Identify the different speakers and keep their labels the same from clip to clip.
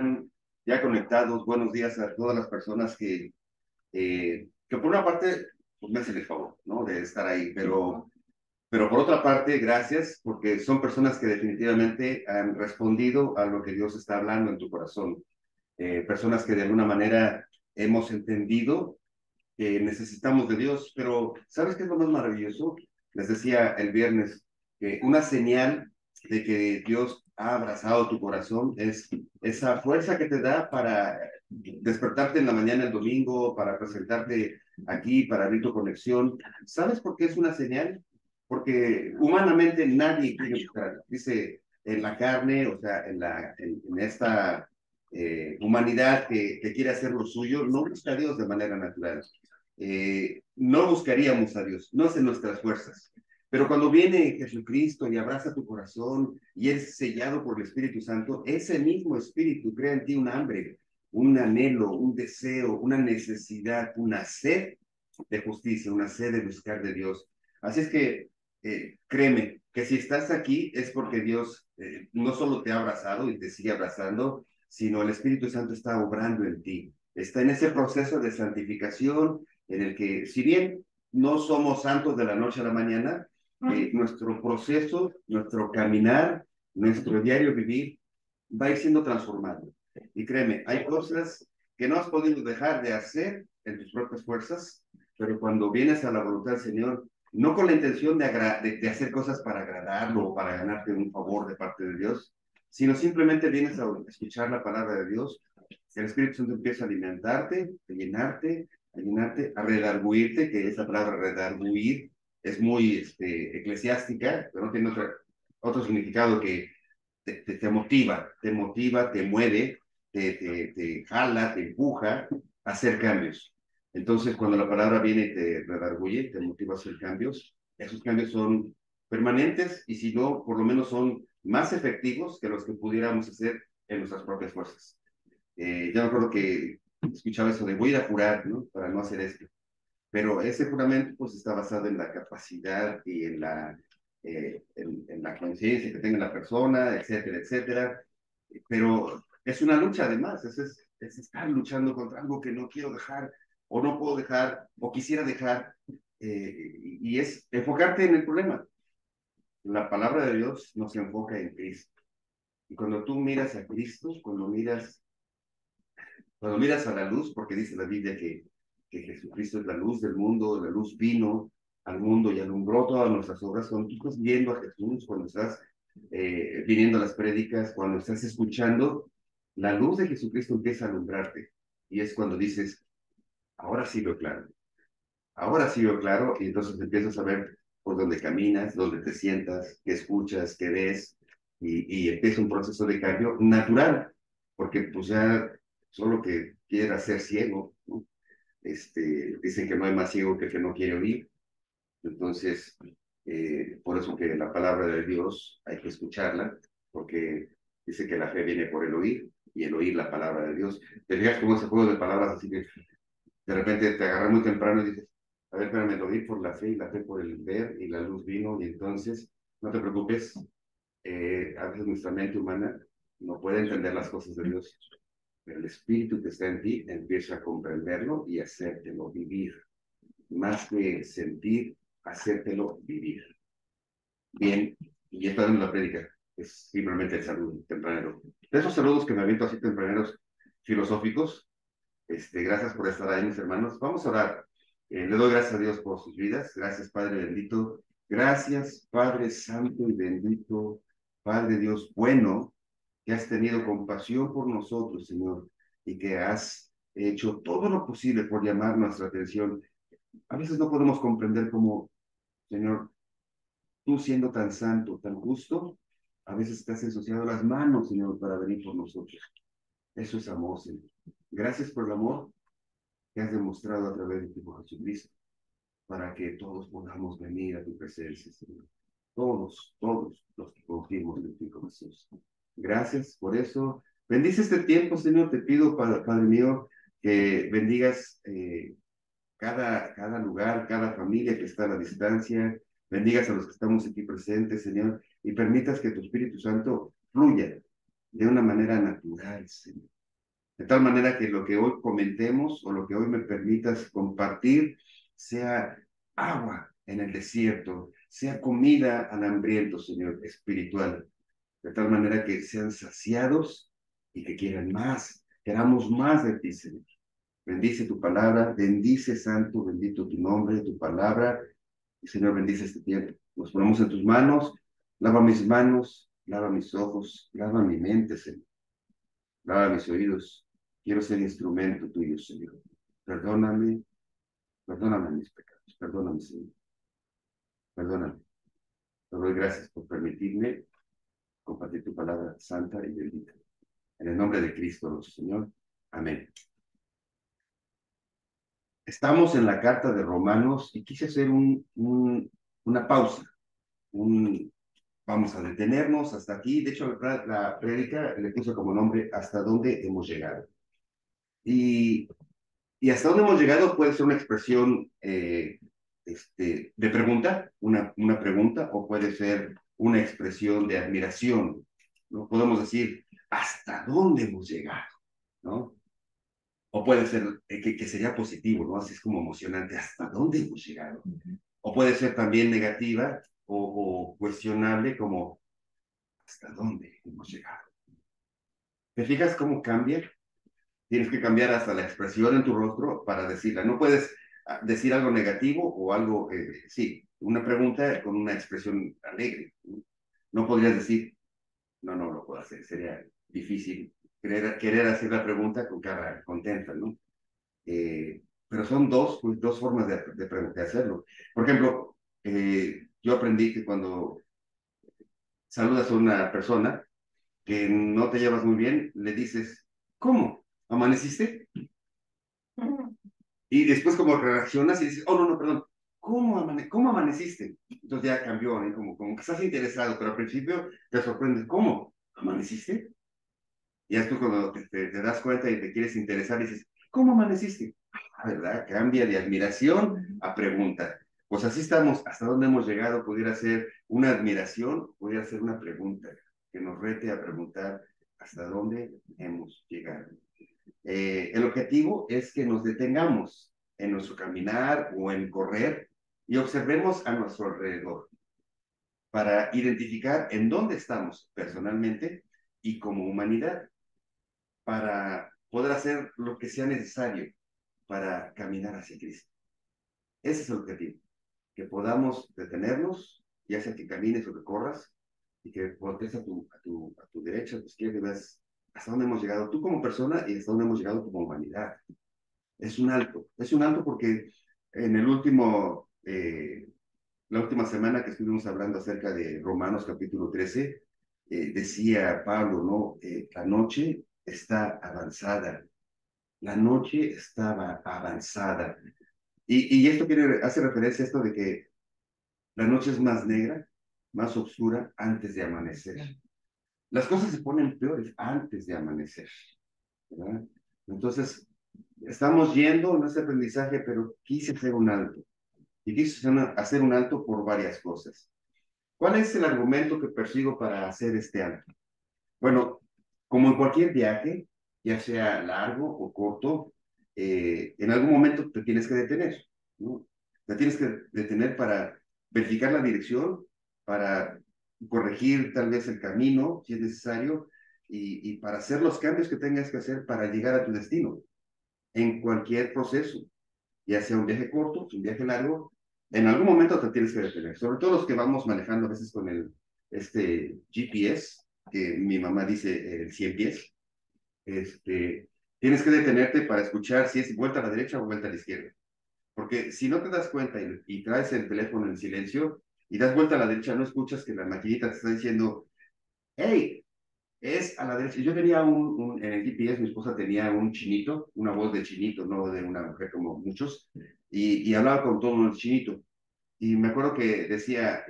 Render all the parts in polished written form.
Speaker 1: están ya conectados. Buenos días a todas las personas que por una parte, pues me hacen el favor, ¿no? De estar ahí, pero por otra parte, gracias, porque son personas que definitivamente han respondido a lo que Dios está hablando en tu corazón. Personas que de alguna manera hemos entendido que necesitamos de Dios, pero ¿sabes qué es lo más maravilloso? Les decía el viernes que una señal de que Dios ha abrazado tu corazón es esa fuerza que te da para despertarte en la mañana el domingo, para presentarte aquí, para abrir tu conexión. ¿Sabes por qué es una señal? Porque humanamente nadie quiere buscar, dice, en la carne, o sea, en esta humanidad que quiere hacer lo suyo, no busca a Dios de manera natural. No buscaríamos a Dios, no es en nuestras fuerzas. Pero cuando viene Jesucristo y abraza tu corazón y eres sellado por el Espíritu Santo, ese mismo Espíritu crea en ti un hambre, un anhelo, un deseo, una necesidad, una sed de justicia, una sed de buscar de Dios. Así es que créeme que si estás aquí es porque Dios no solo te ha abrazado y te sigue abrazando, sino el Espíritu Santo está obrando en ti. Está en ese proceso de santificación en el que, si bien no somos santos de la noche a la mañana, nuestro proceso, nuestro caminar, nuestro diario vivir va a ir siendo transformado. Y créeme, hay cosas que no has podido dejar de hacer en tus propias fuerzas, pero cuando vienes a la voluntad del Señor, no con la intención de hacer cosas para agradarlo o para ganarte un favor de parte de Dios, sino simplemente vienes a escuchar la palabra de Dios, el Espíritu Santo empieza a alimentarte, a llenarte, a redarguirte, que esa palabra redarguir es muy eclesiástica, pero no tiene otro significado que te motiva, te mueve, te jala, te empuja a hacer cambios. Entonces, cuando la palabra viene y te redarguye, te motiva a hacer cambios, esos cambios son permanentes y si no, por lo menos son más efectivos que los que pudiéramos hacer en nuestras propias fuerzas. Ya me acuerdo que escuchaba eso de voy a ir a jurar, ¿no? Para no hacer esto. Pero ese juramento pues está basado en la capacidad y en la conciencia que tenga la persona, etcétera, etcétera. Pero es una lucha además, es estar luchando contra algo que no quiero dejar o no puedo dejar o quisiera dejar. Y es enfocarte en el problema. La palabra de Dios nos enfoca en Cristo. Y cuando tú miras a Cristo, cuando miras a la luz, porque dice la Biblia que Jesucristo es la luz del mundo, la luz vino al mundo y alumbró todas nuestras obras, cuando tú estás viendo a Jesús, cuando estás viniendo a las prédicas, cuando estás escuchando, la luz de Jesucristo empieza a alumbrarte. Y es cuando dices, ahora sí veo claro, y entonces empiezas a ver por dónde caminas, dónde te sientas, qué escuchas, qué ves, y empieza un proceso de cambio natural, porque pues ya solo que quieras ser ciego, ¿no? Dicen que no hay más ciego que el que no quiere oír, entonces por eso que la palabra de Dios hay que escucharla, porque dice que la fe viene por el oír, y el oír la palabra de Dios. Te fijas como ese juego de palabras así que de repente te agarras muy temprano y dices, a ver, espérame, lo vi por la fe y la fe por el ver y la luz vino y entonces, no te preocupes, a veces nuestra mente humana no puede entender las cosas de Dios, pero el Espíritu que está en ti empieza a comprenderlo y hacértelo vivir, más que sentir, hacértelo vivir. Bien, y esta es la prédica, es simplemente el saludo tempranero. De esos saludos que me aviento así tempraneros filosóficos, gracias por estar ahí, mis hermanos. Vamos a orar. Le doy gracias a Dios por sus vidas. Gracias, Padre bendito. Gracias, Padre santo y bendito. Padre Dios bueno, que has tenido compasión por nosotros, Señor, y que has hecho todo lo posible por llamar nuestra atención. A veces no podemos comprender cómo, Señor, tú siendo tan santo, tan justo, a veces te has ensuciado las manos, Señor, para venir por nosotros. Eso es amor, Señor. Gracias por el amor que has demostrado a través de tu Hijo Jesucristo, para que todos podamos venir a tu presencia, Señor. Todos los que confiemos en ti, Jesús. Gracias por eso. Bendice este tiempo, Señor. Te pido, Padre mío, que bendigas cada lugar, cada familia que está a la distancia. Bendigas a los que estamos aquí presentes, Señor, y permitas que tu Espíritu Santo fluya de una manera natural, Señor. de tal manera que lo que hoy comentemos o lo que hoy me permitas compartir sea agua en el desierto, sea comida al hambriento, Señor, espiritual, de tal manera que sean saciados y que quieran más, queramos más de ti, Señor. Bendice tu palabra, bendice Santo, bendito tu nombre, tu palabra, y Señor, bendice este tiempo. Nos ponemos en tus manos, lava mis ojos, lava mi mente, Señor, lava mis oídos. Quiero ser instrumento tuyo, Señor. Perdóname, perdóname mis pecados, perdóname, Señor, perdóname. Te doy gracias por permitirme compartir tu palabra santa y bendita. En el nombre de Cristo nuestro Señor. Amén. Estamos en la carta de Romanos y quise hacer una pausa. Un, vamos a detenernos hasta aquí. De hecho, la prédica le puse como nombre ¿Hasta dónde hemos llegado? Y, y hasta dónde hemos llegado puede ser una expresión de pregunta, una pregunta, o puede ser una expresión de admiración. ¿No? Podemos decir, ¿hasta dónde hemos llegado? ¿No? O puede ser que sería positivo, ¿no? Así es como emocionante, ¿hasta dónde hemos llegado? O puede ser también negativa o cuestionable como, ¿hasta dónde hemos llegado? ¿Te fijas cómo cambia? Tienes que cambiar hasta la expresión en tu rostro para decirla. No puedes decir algo negativo o algo, sí, una pregunta con una expresión alegre. No podrías decir, no lo puedo hacer, sería difícil querer hacer la pregunta con cara contenta, ¿no? Pero son dos formas de hacerlo. Por ejemplo, yo aprendí que cuando saludas a una persona que no te llevas muy bien, le dices, ¿cómo? ¿Amaneciste? Y después como reaccionas y dices, oh, no, perdón, ¿cómo amaneciste? Entonces ya cambió, ¿no? Como que estás interesado, pero al principio te sorprendes, ¿cómo? ¿Amaneciste? Y después cuando te das cuenta y te quieres interesar, dices, ¿cómo amaneciste? ¿Verdad? Cambia de admiración a pregunta. Pues así estamos, hasta dónde hemos llegado, pudiera ser una admiración, pudiera ser una pregunta, que nos rete a preguntar hasta dónde hemos llegado. El objetivo es que nos detengamos en nuestro caminar o en correr y observemos a nuestro alrededor para identificar en dónde estamos personalmente y como humanidad, para poder hacer lo que sea necesario para caminar hacia Cristo. Ese es el objetivo, que podamos detenernos, ya sea que camines o que corras, y que voltees a tu derecha, a tu izquierda y veas hasta dónde hemos llegado tú como persona y hasta dónde hemos llegado como humanidad. Es un alto porque en la última semana que estuvimos hablando acerca de Romanos capítulo 13, decía Pablo, ¿no? La noche está avanzada, la noche estaba avanzada. Y esto hace referencia a esto de que la noche es más negra, más oscura antes de amanecer. Las cosas se ponen peores antes de amanecer, ¿verdad? Entonces, estamos yendo en ese aprendizaje, pero quise hacer un alto. Y quise hacer un alto por varias cosas. ¿Cuál es el argumento que persigo para hacer este alto? Bueno, como en cualquier viaje, ya sea largo o corto, en algún momento te tienes que detener, ¿no? Te tienes que detener para verificar la dirección, para corregir tal vez el camino, si es necesario, y para hacer los cambios que tengas que hacer para llegar a tu destino, en cualquier proceso, ya sea un viaje corto, un viaje largo, en algún momento te tienes que detener, sobre todo los que vamos manejando a veces con este GPS, que mi mamá dice el 100 pies, tienes que detenerte para escuchar si es vuelta a la derecha o vuelta a la izquierda. Porque si no te das cuenta y traes el teléfono en silencio y das vuelta a la derecha, no escuchas que la maquinita te está diciendo, hey, es a la derecha. Yo tenía en el GPS, mi esposa tenía un chinito, una voz de chinito, no de una mujer como muchos, y hablaba con todo el chinito. Y me acuerdo que decía,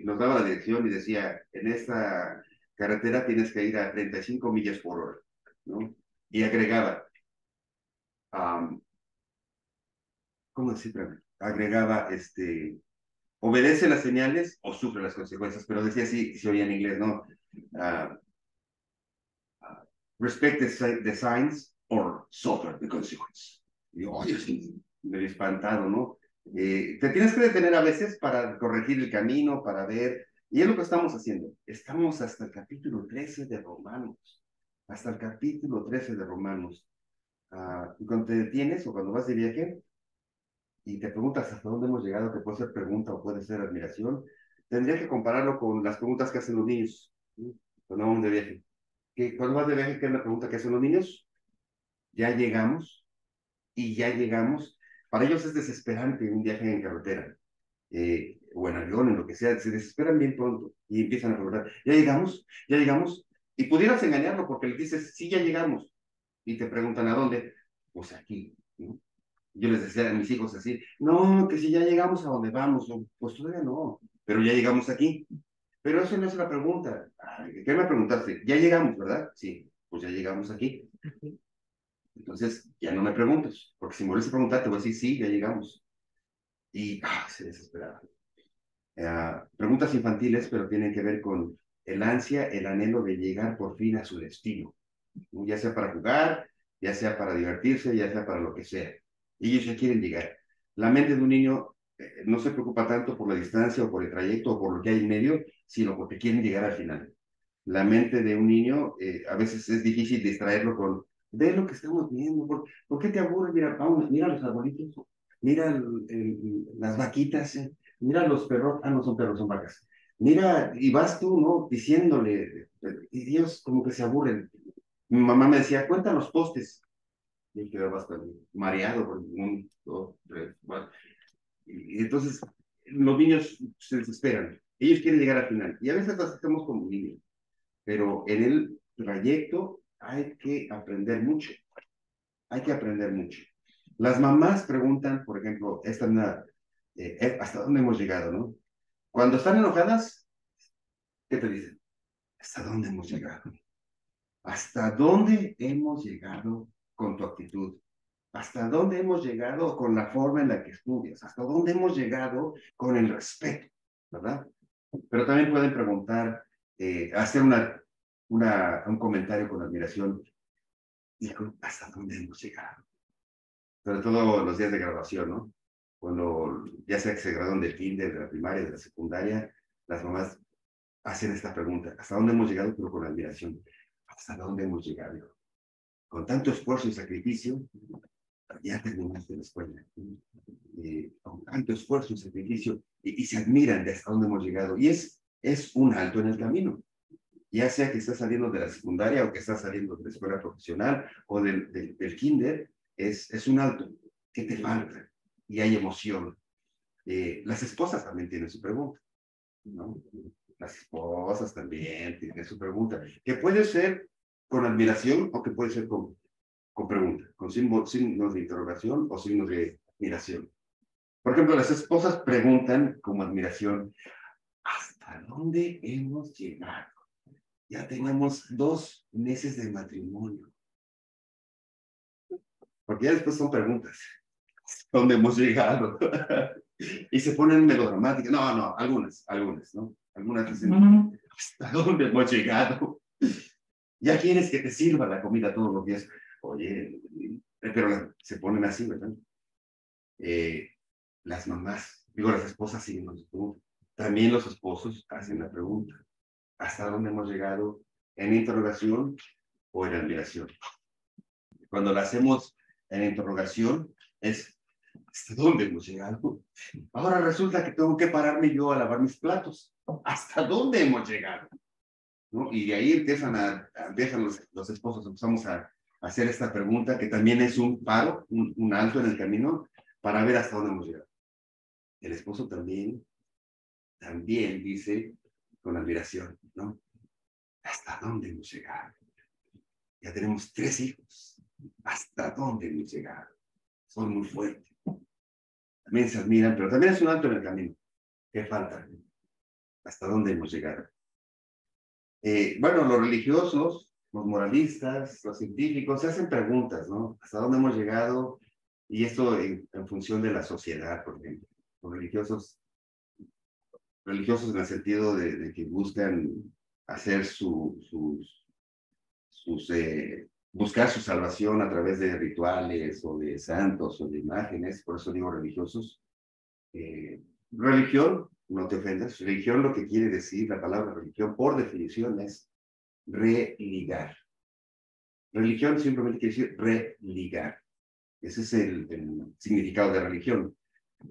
Speaker 1: nos daba la dirección y decía, en esta carretera tienes que ir a 35 millas por hora, ¿no? Y agregaba, um, ¿cómo decirlo? Agregaba, obedece las señales o sufre las consecuencias, pero decía así, se oía en inglés, ¿no? Uh, respect the signs or suffer the consequence. Y yo, oye, sí, medio espantado, ¿no? Te tienes que detener a veces para corregir el camino, para ver, y es lo que estamos haciendo. Estamos hasta el capítulo 13 de Romanos, hasta el capítulo 13 de Romanos. Y cuando te detienes o cuando vas de viaje y te preguntas hasta dónde hemos llegado, que puede ser pregunta o puede ser admiración, tendría que compararlo con las preguntas que hacen los niños, ¿sí? Cuando vamos de viaje. Cuando vas de viaje, ¿qué es la pregunta que hacen los niños? Ya llegamos, y ya llegamos. Para ellos es desesperante un viaje en carretera, o en avión, en lo que sea, se desesperan bien pronto y empiezan a preguntar, ya llegamos, y pudieras engañarlo porque les dices, sí, ya llegamos, y te preguntan, ¿a dónde? Pues aquí, ¿no? Yo les decía a mis hijos así, no, que si ya llegamos a donde vamos, no, pues todavía no, pero ya llegamos aquí. Pero eso no es la pregunta. Ay, ¿qué me preguntaste? Ya llegamos, ¿verdad? Sí, pues ya llegamos aquí. Entonces, ya no me preguntes, porque si me vuelves a preguntar, te voy a decir, sí, ya llegamos. Y se desesperaba. Preguntas infantiles, pero tienen que ver con el ansia, el anhelo de llegar por fin a su destino, ¿no? Ya sea para jugar, ya sea para divertirse, ya sea para lo que sea. Ellos ya quieren llegar. La mente de un niño no se preocupa tanto por la distancia o por el trayecto o por lo que hay en medio, sino porque quieren llegar al final. La mente de un niño a veces es difícil distraerlo con, ve lo que estamos viendo, ¿por qué te aburres? Mira, vamos, mira los arbolitos, mira las vaquitas, mira los perros, no son perros, son vacas. Mira, y vas tú, ¿no? Diciéndole, y ellos como que se aburren. Mi mamá me decía, cuenta los postes. Y yo quedaba bastante mareado, por un, dos, tres, cuatro. Y entonces los niños se desesperan. Ellos quieren llegar al final. Y a veces las hacemos como niños, pero en el trayecto hay que aprender mucho, hay que aprender mucho. Las mamás preguntan, por ejemplo, ¿hasta dónde hemos llegado, no? Cuando están enojadas, ¿qué te dicen? ¿Hasta dónde hemos llegado? ¿Hasta dónde hemos llegado con tu actitud? ¿Hasta dónde hemos llegado con la forma en la que estudias? ¿Hasta dónde hemos llegado con el respeto? ¿Verdad? Pero también pueden preguntar, hacer un comentario con admiración. Dijo, ¿hasta dónde hemos llegado? Sobre todo los días de graduación, ¿no? Cuando ya sea que se gradúan del kinder, de la primaria, de la secundaria, las mamás hacen esta pregunta, ¿hasta dónde hemos llegado? Pero con admiración. ¿Hasta dónde hemos llegado? Con tanto esfuerzo y sacrificio, ya terminaste la escuela. Con tanto esfuerzo y sacrificio, y se admiran de hasta dónde hemos llegado. Y es un alto en el camino. Ya sea que estás saliendo de la secundaria o que estás saliendo de la escuela profesional o del kinder, es un alto. ¿Qué te falta? Y hay emoción. Las esposas también tienen su pregunta, ¿no? Las esposas también tienen su pregunta, que puede ser con admiración o que puede ser con pregunta, con signos de interrogación o signos de admiración. Por ejemplo, las esposas preguntan como admiración, ¿hasta dónde hemos llegado? Ya tenemos 2 meses de matrimonio. Porque ya después son preguntas. ¿Dónde hemos llegado? Y se ponen melodramáticas. No, algunas, ¿no? Algunas dicen, ¿hasta dónde hemos llegado? Ya quieres que te sirva la comida todos los días. Oye, pero se ponen así, ¿verdad? Eh, las mamás, digo, las esposas siguen los preguntas. También los esposos hacen la pregunta. ¿Hasta dónde hemos llegado? ¿En interrogación o en admiración? Cuando la hacemos en interrogación, es ¿hasta dónde hemos llegado? Ahora resulta que tengo que pararme yo a lavar mis platos. ¿Hasta dónde hemos llegado? ¿No? Y de ahí empiezan los esposos, empezamos a hacer esta pregunta que también es un paro, un alto en el camino para ver hasta dónde hemos llegado. El esposo también dice con admiración, ¿no? ¿Hasta dónde hemos llegado? Ya tenemos 3 hijos. ¿Hasta dónde hemos llegado? Son muy fuertes. También se admiran, pero también es un alto en el camino. ¿Qué falta? ¿Hasta dónde hemos llegado? Bueno, los religiosos, los moralistas, los científicos se hacen preguntas, ¿no? ¿Hasta dónde hemos llegado? Y esto en función de la sociedad, por ejemplo. Los religiosos en el sentido de que buscan hacer buscar su salvación a través de rituales o de santos o de imágenes, por eso digo religiosos. Religión, no te ofendas, religión lo que quiere decir, la palabra religión por definición es religar. Religión simplemente quiere decir religar. Ese es el significado de religión.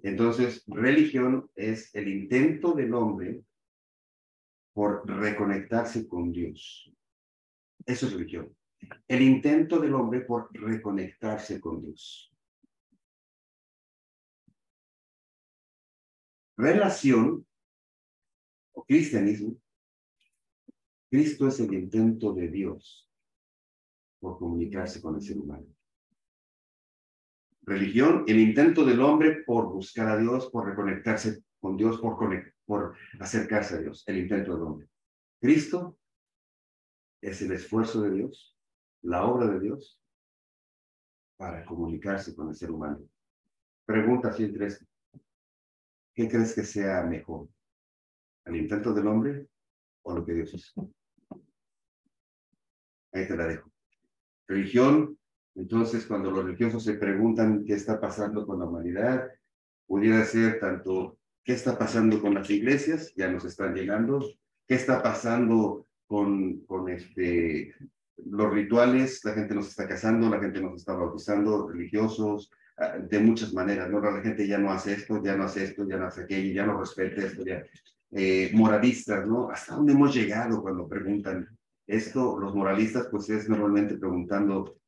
Speaker 1: Entonces, religión es el intento del hombre por reconectarse con Dios. Eso es religión. El intento del hombre por reconectarse con Dios. Relación o cristianismo. Cristo es el intento de Dios por comunicarse con el ser humano. Religión, el intento del hombre por buscar a Dios, por reconectarse con Dios, por acercarse a Dios, el intento del hombre. Cristo es el esfuerzo de Dios, la obra de Dios, para comunicarse con el ser humano. Pregunta si crees, ¿qué crees que sea mejor? ¿El intento del hombre o lo que Dios es? Ahí te la dejo. Religión, entonces cuando los religiosos se preguntan qué está pasando con la humanidad, pudiera ser tanto qué está pasando con las iglesias, ya nos están llegando, qué está pasando con los rituales, la gente nos está casando, la gente nos está bautizando, religiosos, de muchas maneras, ¿no? La gente ya no hace esto, ya no hace esto, ya no hace aquello, ya no respeta esto, ya. Moralistas, ¿no? ¿Hasta dónde hemos llegado cuando preguntan esto? Los moralistas, pues es normalmente preguntando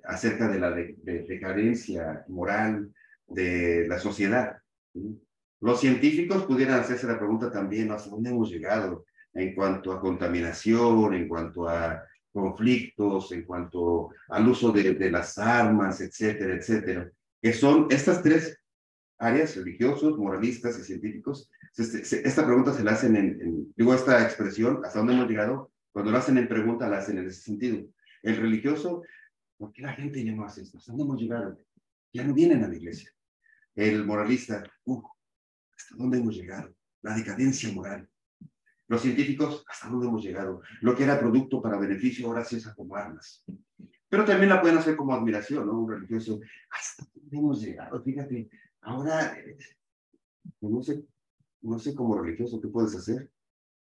Speaker 1: acerca de la decadencia moral de la sociedad. ¿Sí? Los científicos pudieran hacerse la pregunta también, ¿no? ¿Hasta dónde hemos llegado en cuanto a contaminación, en cuanto a conflictos, en cuanto al uso de las armas, etcétera, etcétera? Que son estas tres áreas, religiosos, moralistas y científicos. Esta pregunta se la hacen digo, esta expresión, ¿hasta dónde hemos llegado? Cuando la hacen en pregunta, la hacen en ese sentido. El religioso, ¿por qué la gente ya no hace esto? ¿Hasta dónde hemos llegado? Ya no vienen a la iglesia. El moralista, ¿hasta dónde hemos llegado? La decadencia moral. Los científicos, ¿hasta dónde hemos llegado? Lo que era producto para beneficio ahora se usa como armas. Pero también la pueden hacer como admiración, ¿no? Un religioso, ¿hasta dónde hemos llegado? Fíjate, ahora, no sé como religioso qué puedes hacer,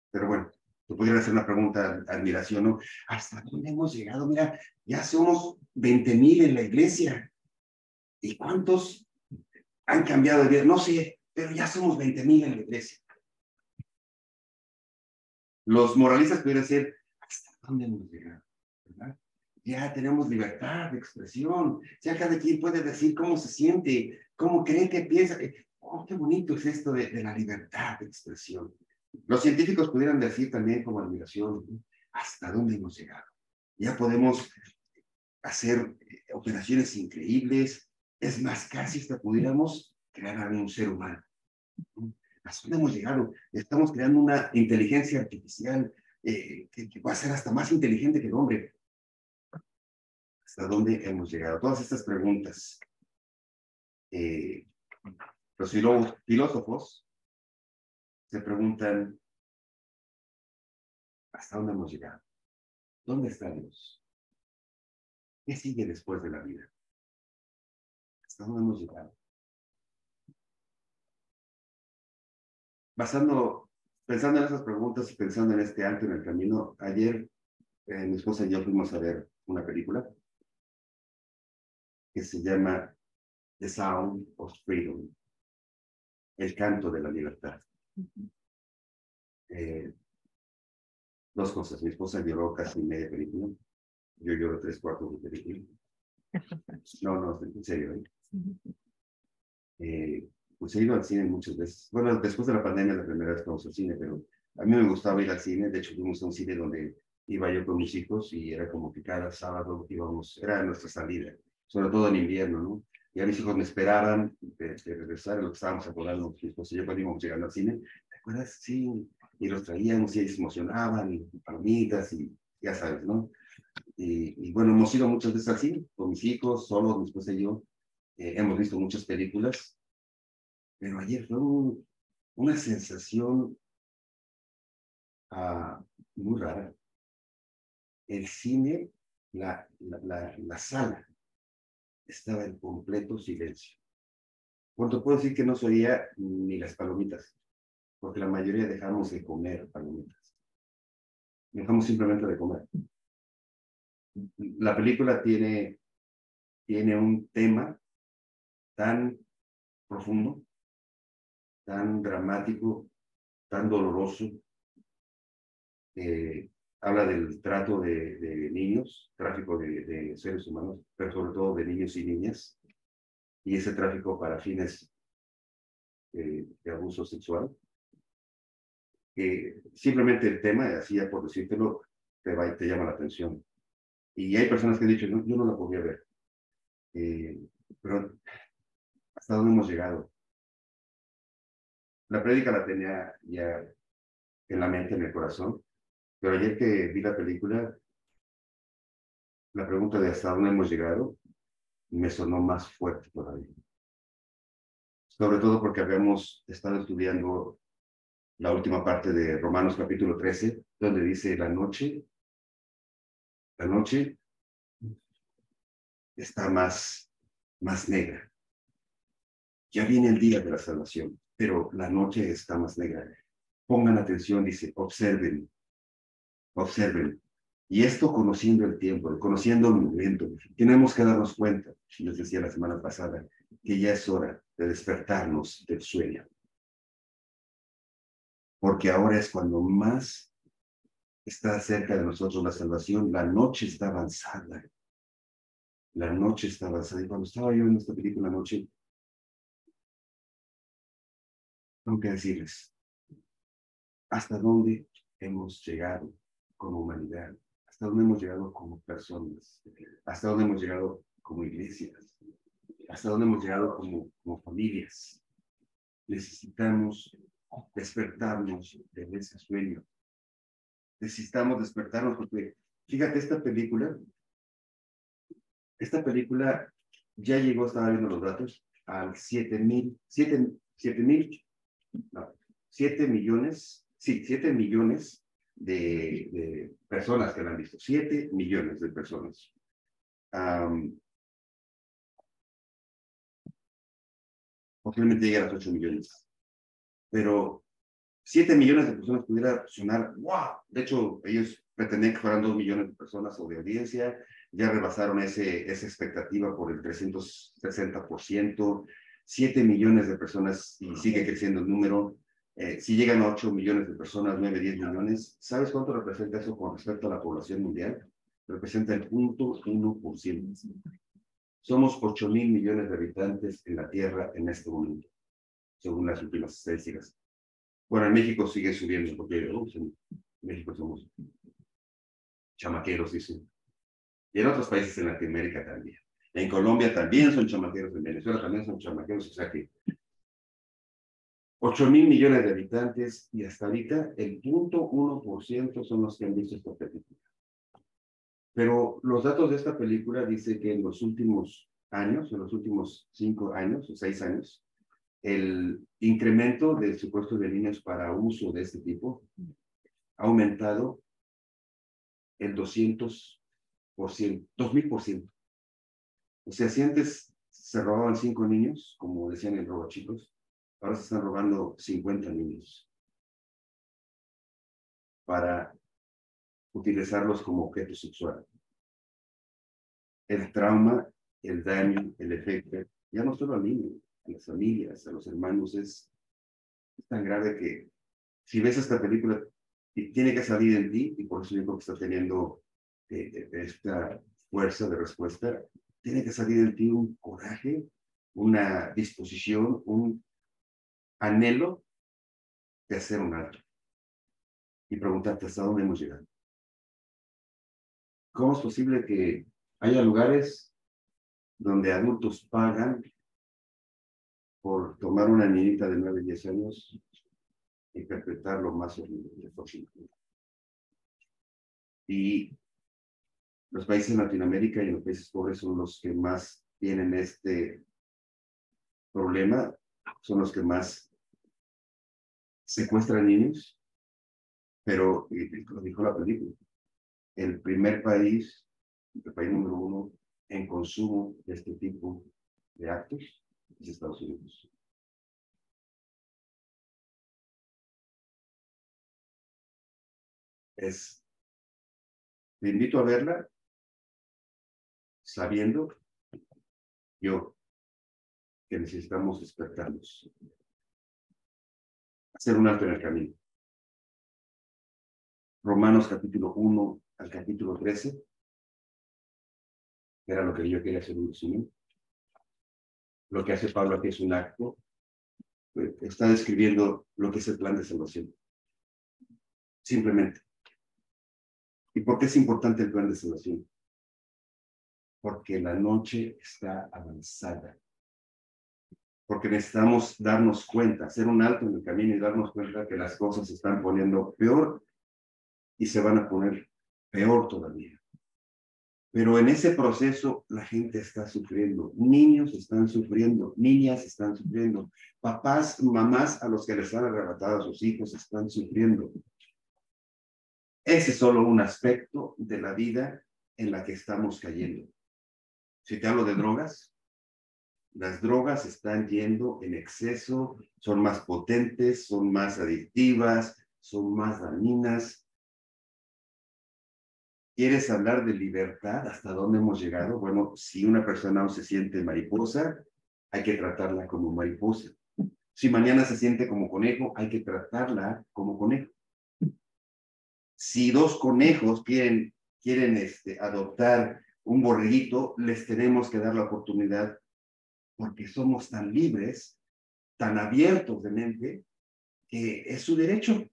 Speaker 1: pero bueno, te podrían hacer una pregunta, admiración, ¿no? ¿Hasta dónde hemos llegado? Mira, ya somos 20,000 en la iglesia. ¿Y cuántos han cambiado de vida? No sé, pero ya somos 20,000 en la iglesia. Los moralistas pudieran decir, ¿hasta dónde hemos llegado? ¿Verdad? Ya tenemos libertad de expresión, ya cada quien puede decir cómo se siente, cómo cree que piensa. Oh, qué bonito es esto de la libertad de expresión. Los científicos pudieran decir también como admiración, ¿no? ¿Hasta dónde hemos llegado? Ya podemos hacer operaciones increíbles, es más, casi hasta pudiéramos crear a un ser humano. ¿Hasta dónde hemos llegado? Estamos creando una inteligencia artificial que va a ser hasta más inteligente que el hombre. ¿Hasta dónde hemos llegado? Todas estas preguntas. Los filósofos se preguntan, ¿hasta dónde hemos llegado? ¿Dónde está Dios? ¿Qué sigue después de la vida? ¿Hasta dónde hemos llegado? Pensando en esas preguntas y pensando en este alto en el camino, ayer mi esposa y yo fuimos a ver una película que se llama The Sound of Freedom, el canto de la libertad. Dos cosas, mi esposa lloró casi media película, yo lloro 3/4 de película. No, en serio, pues he ido al cine muchas veces. Bueno, después de la pandemia, la primera vez que vamos al cine, pero a mí me gustaba ir al cine. De hecho, fuimos a un cine donde iba yo con mis hijos y era como que cada sábado íbamos, era nuestra salida, sobre todo en invierno, ¿no? Y a mis hijos me esperaban de regresar a lo que estábamos acordando, mi esposa y yo cuando íbamos llegando al cine. ¿Te acuerdas? Sí. Y los traíamos y ellos se emocionaban, y palomitas y ya sabes, ¿no? Y bueno, hemos ido muchas veces al cine con mis hijos, solos, mi esposa y yo. Hemos visto muchas películas, pero ayer fue una sensación muy rara. El cine la sala estaba en completo silencio. Por te puedo decir que no se oía ni las palomitas, porque la mayoría dejamos de comer palomitas. Dejamos simplemente de comer. La película tiene un tema tan profundo, tan dramático, tan doloroso. Habla del trato de niños, tráfico de seres humanos, pero sobre todo de niños y niñas, y ese tráfico para fines de abuso sexual. Simplemente el tema, así ya por decírtelo, te llama la atención. Y hay personas que han dicho, no, yo no la podía ver. Pero hasta dónde hemos llegado. La prédica la tenía ya en la mente, en el corazón, pero ayer que vi la película, la pregunta de hasta dónde hemos llegado me sonó más fuerte todavía. Sobre todo porque habíamos estado estudiando la última parte de Romanos capítulo 13, donde dice la noche está más negra. Ya viene el día de la salvación, pero la noche está más negra. Pongan atención, dice, observen. Y esto conociendo el tiempo, conociendo el momento. Tenemos que darnos cuenta, les decía la semana pasada, que ya es hora de despertarnos del sueño. Porque ahora es cuando más está cerca de nosotros la salvación. La noche está avanzada. La noche está avanzada. Y cuando estaba yo en esta película anoche, tengo que decirles, ¿hasta dónde hemos llegado como humanidad? ¿Hasta dónde hemos llegado como personas? ¿Hasta dónde hemos llegado como iglesias? ¿Hasta dónde hemos llegado como familias? Necesitamos despertarnos de ese sueño. Necesitamos despertarnos porque, fíjate, esta película ya llegó, estaba viendo los datos, al 7 millones, sí, 7 millones de personas que la han visto, 7 millones de personas. Posiblemente llegue a los 8 millones. Pero 7 millones de personas pudiera sonar, wow. De hecho, ellos pretendían que fueran 2 millones de personas o de audiencia, ya rebasaron esa expectativa por el 360%, 7 millones de personas y sigue creciendo el número. Si llegan a 8 millones de personas, 9, 10 millones, ¿sabes cuánto representa eso con respecto a la población mundial? Representa el 0.1%. Somos 8,000 millones de habitantes en la Tierra en este momento, según las últimas estadísticas. Bueno, en México sigue subiendo, porque en México somos chamaqueros, dicen. Y en otros países en Latinoamérica también. En Colombia también son chamaqueros, en Venezuela también son chamaqueros, o sea que 8,000 millones de habitantes y hasta ahorita el 0.1% son los que han visto esta película. Pero los datos de esta película dicen que en los últimos años, en los últimos 5 años o 6 años, el incremento del supuesto de niños para uso de este tipo ha aumentado el 200%, 2000%. O sea, si antes se robaban 5 niños, como decían en Robachicos, ahora se están robando 50 niños para utilizarlos como objeto sexual. El trauma, el daño, el efecto, ya no solo al niño, a las familias, a los hermanos, es tan grave que si ves esta película, tiene que salir en ti, y por eso yo creo que está teniendo esta fuerza de respuesta, tiene que salir en ti un coraje, una disposición, un anhelo de hacer un alto y preguntarte hasta dónde hemos llegado. ¿Cómo es posible que haya lugares donde adultos pagan por tomar una niñita de 9, 10 años y perpetrar lo más horrible posible? Y los países en Latinoamérica y en los países pobres son los que más tienen este problema, son los que más secuestran niños, pero, lo dijo la película, el primer país el país número 1 en consumo de este tipo de actos es Estados Unidos. Te invito a verla sabiendo yo que necesitamos despertarnos, hacer un alto en el camino. Romanos capítulo 1 al capítulo 13, era lo que yo quería hacer un resumen. Lo que hace Pablo aquí es un acto, está describiendo lo que es el plan de salvación. Simplemente. ¿Y por qué es importante el plan de salvación? Porque la noche está avanzada. Porque necesitamos darnos cuenta, hacer un alto en el camino y darnos cuenta que las cosas se están poniendo peor y se van a poner peor todavía. Pero en ese proceso la gente está sufriendo, niños están sufriendo, niñas están sufriendo, papás, mamás a los que les han arrebatado a sus hijos están sufriendo. Ese es solo un aspecto de la vida en la que estamos cayendo. Si te hablo de drogas, las drogas están yendo en exceso, son más potentes, son más adictivas, son más dañinas. ¿Quieres hablar de libertad? ¿Hasta dónde hemos llegado? Bueno, si una persona no se siente mariposa, hay que tratarla como mariposa. Si mañana se siente como conejo, hay que tratarla como conejo. Si dos conejos quieren adoptar un borreguito, les tenemos que dar la oportunidad porque somos tan libres, tan abiertos de mente, que es su derecho.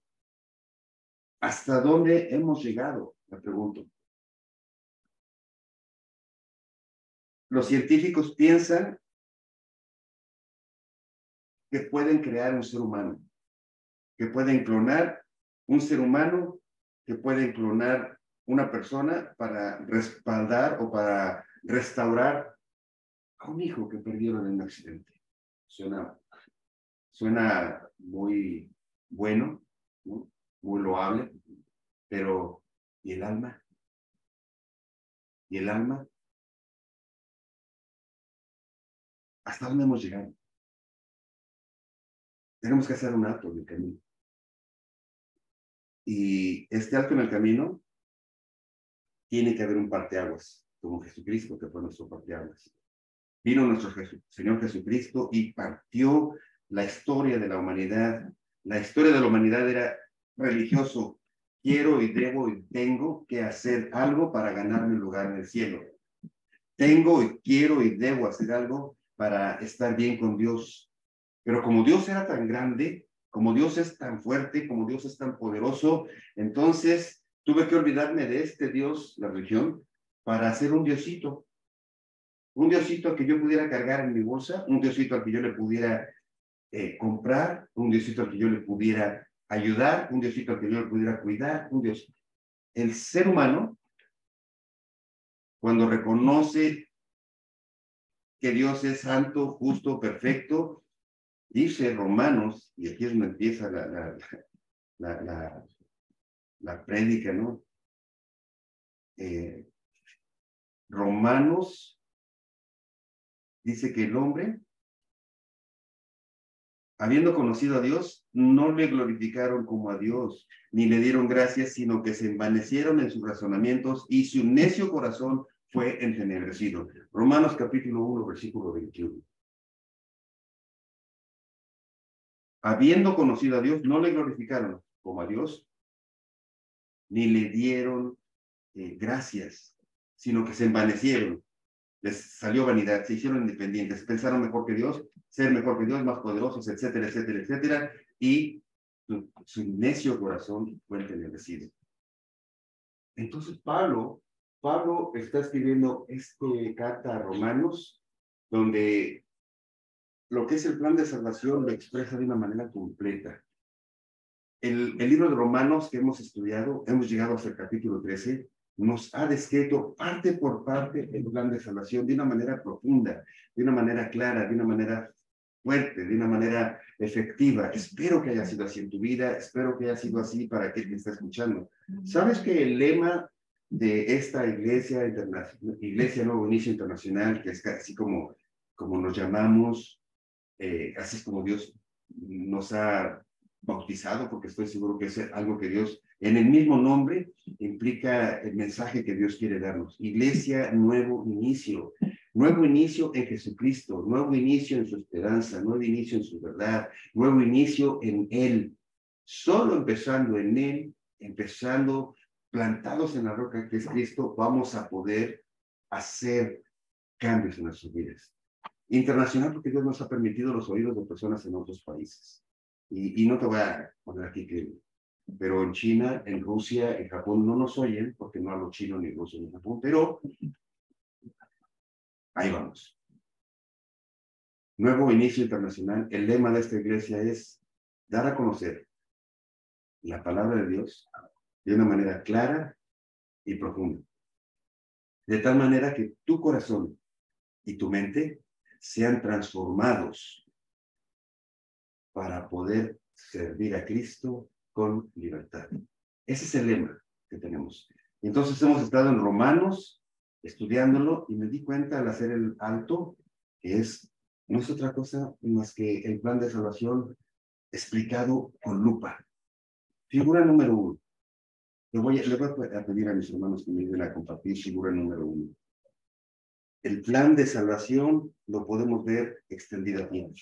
Speaker 1: ¿Hasta dónde hemos llegado? Me pregunto. Los científicos piensan que pueden crear un ser humano, que pueden clonar un ser humano, que pueden clonar una persona para respaldar o para restaurar a un hijo que perdieron en un accidente. Suena muy bueno, ¿no? Muy loable, pero ¿y el alma? ¿Y el alma? ¿Hasta dónde hemos llegado? Tenemos que hacer un alto en el camino. Y este alto en el camino tiene que haber un parteaguas, como Jesucristo, que fue nuestro parteaguas. Vino nuestro Señor Jesucristo y partió la historia de la humanidad. La historia de la humanidad era religioso. Quiero y debo y tengo que hacer algo para ganarme un lugar en el cielo. Tengo y quiero y debo hacer algo para estar bien con Dios. Pero como Dios era tan grande, como Dios es tan fuerte, como Dios es tan poderoso, entonces tuve que olvidarme de este Dios, la religión, para hacer un diosito que yo pudiera cargar en mi bolsa, un diosito al que yo le pudiera comprar, un diosito al que yo le pudiera ayudar, un diosito al que yo le pudiera cuidar, un dios. El ser humano, cuando reconoce que Dios es santo, justo, perfecto, dice Romanos, y aquí es donde empieza la prédica, ¿no? Romanos dice que el hombre, habiendo conocido a Dios, no le glorificaron como a Dios, ni le dieron gracias, sino que se envanecieron en sus razonamientos y su necio corazón fue entenebrecido. Romanos capítulo 1, versículo 21. Habiendo conocido a Dios, no le glorificaron como a Dios, ni le dieron gracias, sino que se envanecieron. Les salió vanidad, se hicieron independientes, pensaron mejor que Dios, ser mejor que Dios, más poderosos, etcétera, etcétera, etcétera, y su necio corazón fue entenebrecido. Entonces Pablo está escribiendo esta carta a Romanos, donde lo que es el plan de salvación lo expresa de una manera completa. El libro de Romanos que hemos estudiado, hemos llegado hasta el capítulo 13, nos ha descrito parte por parte el plan de salvación de una manera profunda, de una manera clara, de una manera fuerte, de una manera efectiva. Espero que haya sido así en tu vida, espero que haya sido así para quien te está escuchando. ¿Sabes que el lema de esta iglesia internacional, Iglesia Nuevo Inicio Internacional, que es así como nos llamamos, así es como Dios nos ha bautizado, porque estoy seguro que es algo que Dios, en el mismo nombre, implica el mensaje que Dios quiere darnos. Iglesia Nuevo Inicio. Nuevo inicio en Jesucristo, nuevo inicio en su esperanza, nuevo inicio en su verdad, nuevo inicio en Él. Solo empezando en Él, empezando plantados en la roca que es Cristo, vamos a poder hacer cambios en nuestras vidas. Internacional, porque Dios nos ha permitido los oídos de personas en otros países. Y no te voy a poner aquí que, pero en China, en Rusia, en Japón no nos oyen, porque no hablo chino, ni ruso, ni Japón, pero ahí vamos. Nuevo inicio internacional. El lema de esta iglesia es dar a conocer la palabra de Dios de una manera clara y profunda. De tal manera que tu corazón y tu mente sean transformados para poder servir a Cristo con libertad. Ese es el lema que tenemos. Entonces hemos estado en Romanos estudiándolo y me di cuenta al hacer el alto que no es otra cosa más que el plan de salvación explicado con lupa. Figura número 1. Le voy a pedir a mis hermanos que me ayuden a compartir figura número 1. El plan de salvación lo podemos ver extendidamente.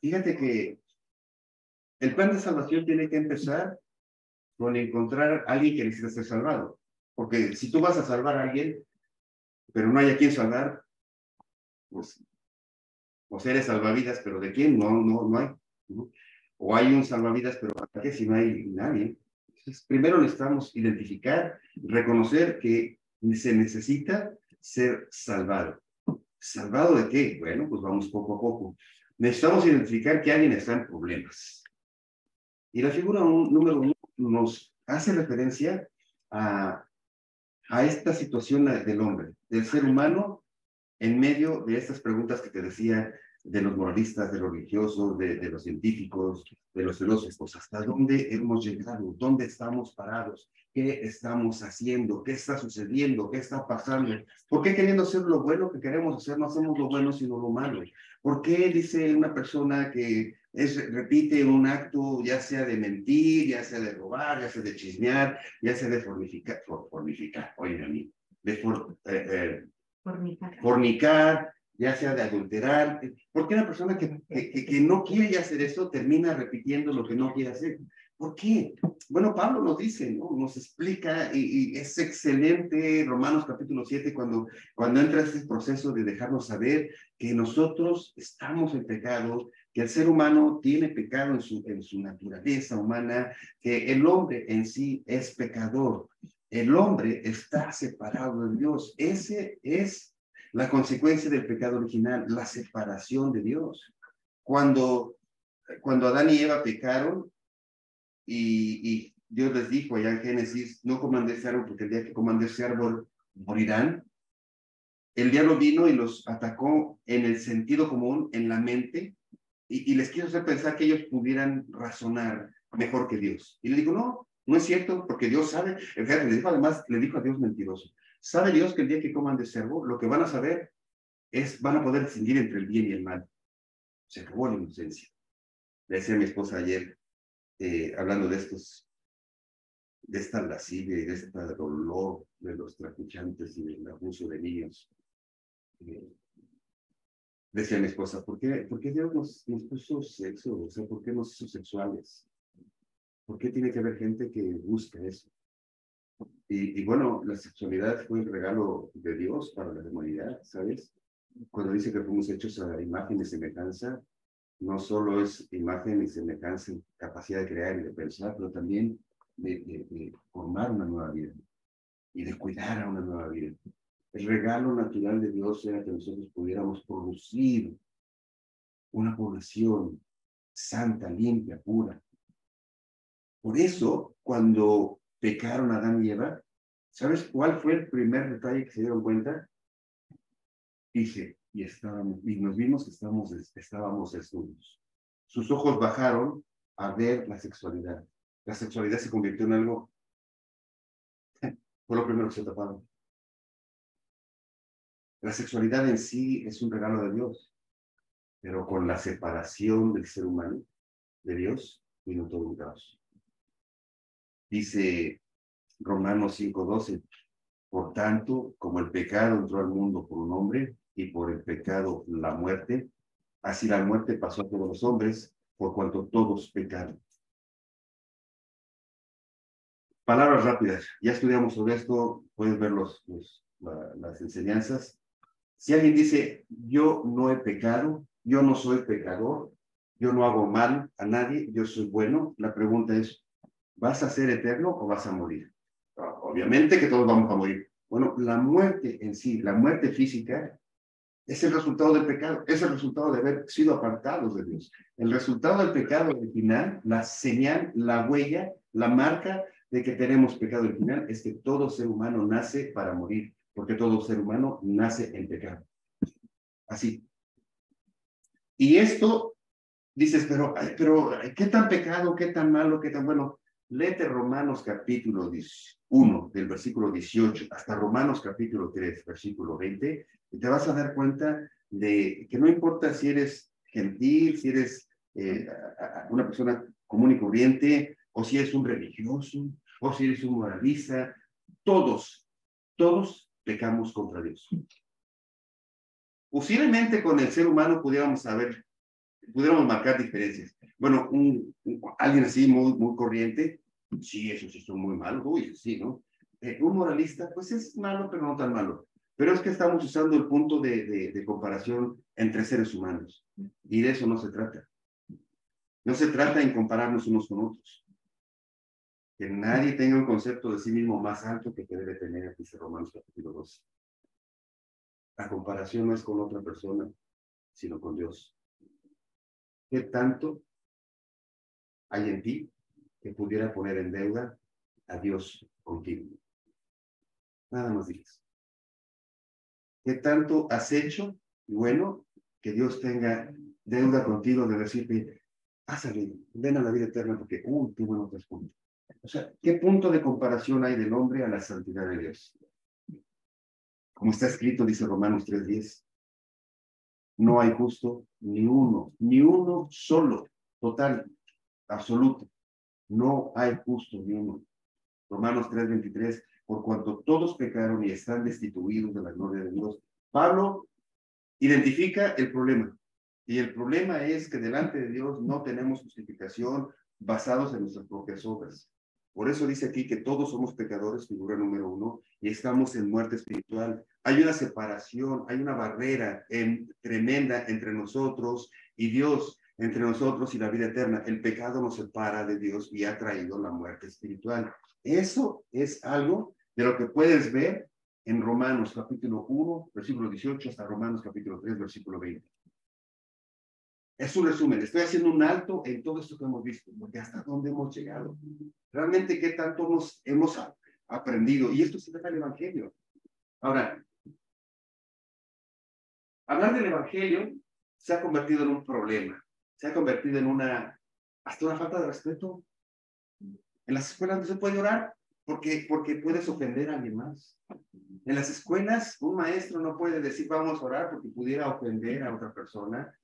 Speaker 1: Fíjate que el plan de salvación tiene que empezar con encontrar a alguien que necesita ser salvado. Porque si tú vas a salvar a alguien, pero no hay a quien salvar, pues, o sea, eres salvavidas, pero ¿de quién? No hay. ¿No? O hay un salvavidas, pero ¿para qué si no hay nadie? Entonces, primero necesitamos identificar, reconocer que se necesita ser salvado. ¿Salvado de qué? Bueno, pues vamos poco a poco. Necesitamos identificar que alguien está en problemas. Y la figura número 1 nos hace referencia a esta situación del hombre, del ser humano, en medio de estas preguntas que te decía de los moralistas, de los religiosos, de los científicos, de los filósofos. ¿Hasta dónde hemos llegado? ¿Dónde estamos parados? ¿Qué estamos haciendo? ¿Qué está sucediendo? ¿Qué está pasando? ¿Por qué queriendo hacer lo bueno que queremos hacer no hacemos lo bueno sino lo malo? ¿Por qué dice una persona que repite un acto ya sea de mentir, ya sea de robar, ya sea de chismear, ya sea de fornicar, oigan a mí, de fornicar, ya sea de adulterar? ¿Por qué una persona que no quiere ya hacer eso termina repitiendo lo que no quiere hacer? ¿Por qué? Bueno, Pablo nos dice, ¿no? Nos explica, y es excelente Romanos capítulo 7 cuando entra este proceso de dejarnos saber que nosotros estamos en pecado, que el ser humano tiene pecado en su naturaleza humana, que el hombre en sí es pecador. El hombre está separado de Dios. Ese es la consecuencia del pecado original, la separación de Dios. Cuando Adán y Eva pecaron y Dios les dijo allá en Génesis, no coman de ese árbol porque el día que coman de ese árbol morirán. El diablo vino y los atacó en el sentido común, en la mente, y les quiso hacer pensar que ellos pudieran razonar mejor que Dios. Y le dijo, no es cierto, porque Dios sabe. Fíjate, además, le dijo a Dios mentiroso. ¿Sabe Dios que el día que coman de cervo, lo que van a saber van a poder distinguir entre el bien y el mal? Se acabó la inocencia. Le decía a mi esposa ayer, hablando de esta lascivia y de este dolor de los trafichantes y del abuso de niños. Decía mi esposa, ¿por qué Dios nos puso sexo? O sea, ¿por qué nos hizo sexuales? ¿Por qué tiene que haber gente que busca eso? Y bueno, la sexualidad fue el regalo de Dios para la humanidad, ¿sabes? Cuando dice que fuimos hechos a imagen y semejanza, no solo es imagen y semejanza en capacidad de crear y de pensar, pero también de formar una nueva vida y de cuidar a una nueva vida. El regalo natural de Dios era que nosotros pudiéramos producir una población santa, limpia, pura. Por eso, cuando pecaron Adán y Eva, ¿sabes cuál fue el primer detalle que se dieron cuenta? Dice, y nos vimos que estábamos desnudos. Sus ojos bajaron a ver la sexualidad. La sexualidad se convirtió en algo Fue lo primero que se taparon. La sexualidad en sí es un regalo de Dios, pero con la separación del ser humano de Dios vino todo un caos. Dice Romanos 5:12, por tanto, como el pecado entró al mundo por un hombre y por el pecado la muerte, así la muerte pasó a todos los hombres por cuanto todos pecaron. Palabras rápidas. Ya estudiamos sobre esto, puedes ver las enseñanzas. Si alguien dice, yo no he pecado, yo no soy pecador, yo no hago mal a nadie, yo soy bueno, la pregunta es, ¿vas a ser eterno o vas a morir? Obviamente que todos vamos a morir. Bueno, la muerte en sí, la muerte física, es el resultado del pecado, es el resultado de haber sido apartados de Dios. El resultado del pecado original, la señal, la huella, la marca de que tenemos pecado original es que todo ser humano nace para morir, porque todo ser humano nace en pecado. Así. Y esto, dices, pero, ¿qué tan pecado, qué tan malo, qué tan bueno? Léete Romanos capítulo 1, del versículo 18, hasta Romanos capítulo 3, versículo 20, y te vas a dar cuenta de que no importa si eres gentil, si eres una persona común y corriente, o si eres un religioso, o si eres un moralista, todos pecamos contra Dios. Posiblemente con el ser humano pudiéramos marcar diferencias. Bueno, alguien así muy corriente, sí, eso sí son muy malos, uy, sí, ¿no? Un moralista, pues es malo, pero no tan malo. Pero es que estamos usando el punto de comparación entre seres humanos. Y de eso no se trata. No se trata en compararnos unos con otros. Que nadie tenga un concepto de sí mismo más alto que debe tener, dice Romanos capítulo 12. La comparación no es con otra persona, sino con Dios. ¿Qué tanto hay en ti que pudiera poner en deuda a Dios contigo? Nada más dices. ¿Qué tanto has hecho? Bueno, que Dios tenga deuda contigo de decirte, pásale, ven a la vida eterna porque, qué bueno te es punto. O sea, ¿qué punto de comparación hay del hombre a la santidad de Dios? Como está escrito, dice Romanos 3:10, no hay justo ni uno solo, total, absoluto. No hay justo ni uno. Romanos 3:23, por cuanto todos pecaron y están destituidos de la gloria de Dios. Pablo identifica el problema. Y el problema es que delante de Dios no tenemos justificación basados en nuestras propias obras. Por eso dice aquí que todos somos pecadores, figura número 1, y estamos en muerte espiritual. Hay una separación, hay una barrera tremenda entre nosotros y Dios, entre nosotros y la vida eterna. El pecado nos separa de Dios y ha traído la muerte espiritual. Eso es algo de lo que puedes ver en Romanos capítulo 1, versículo 18, hasta Romanos capítulo 3, versículo 20. Es un resumen. Estoy haciendo un alto en todo esto que hemos visto, porque hasta dónde hemos llegado. Realmente, ¿qué tanto hemos aprendido? Y esto se trata del Evangelio. Ahora, hablar del Evangelio se ha convertido en un problema. Se ha convertido en hasta una falta de respeto. En las escuelas no se puede orar porque puedes ofender a alguien más. En las escuelas, un maestro no puede decir vamos a orar porque pudiera ofender a otra persona.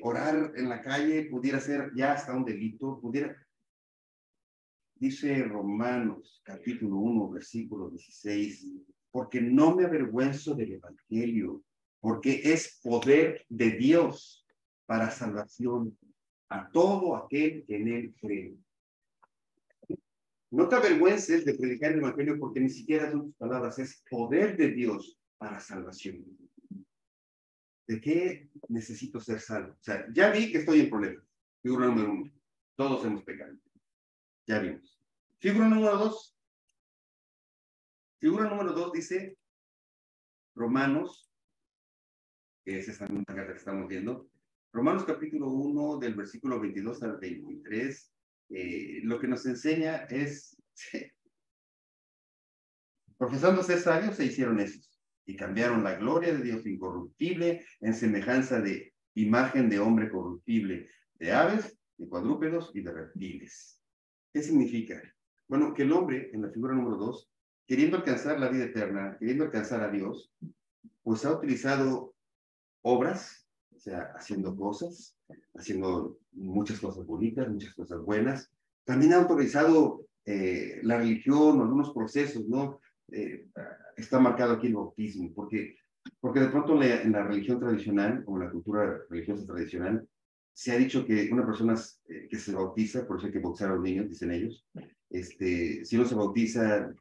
Speaker 1: Orar en la calle pudiera ser ya hasta un delito. Dice Romanos, capítulo 1, versículo 16, porque no me avergüenzo del Evangelio, porque es poder de Dios para salvación a todo aquel que en él cree. No te avergüences de predicar el Evangelio porque ni siquiera son tus palabras, es poder de Dios para salvación. ¿De qué necesito ser salvo? O sea, ya vi que estoy en problemas. Figura número 1. Todos hemos pecado. Ya vimos. Figura número 2. Figura número 2 dice Romanos, que es esta misma carta que estamos viendo. Romanos capítulo 1, del versículo 22 al 23. Lo que nos enseña es profesando ser sabios, se hicieron necios y cambiaron la gloria de Dios incorruptible en semejanza de imagen de hombre corruptible, de aves, de cuadrúpedos y de reptiles. ¿Qué significa? Bueno, que el hombre, en la figura número 2, queriendo alcanzar la vida eterna, queriendo alcanzar a Dios, pues ha utilizado obras, o sea, haciendo cosas, haciendo muchas cosas bonitas, muchas cosas buenas. También ha autorizado la religión, algunos procesos, ¿no? Está marcado aquí el bautismo, porque de pronto en la religión tradicional, o en la cultura religiosa tradicional, se ha dicho que una persona que se bautiza, por eso hay que bautizar a los niños, dicen ellos, si no se bautiza,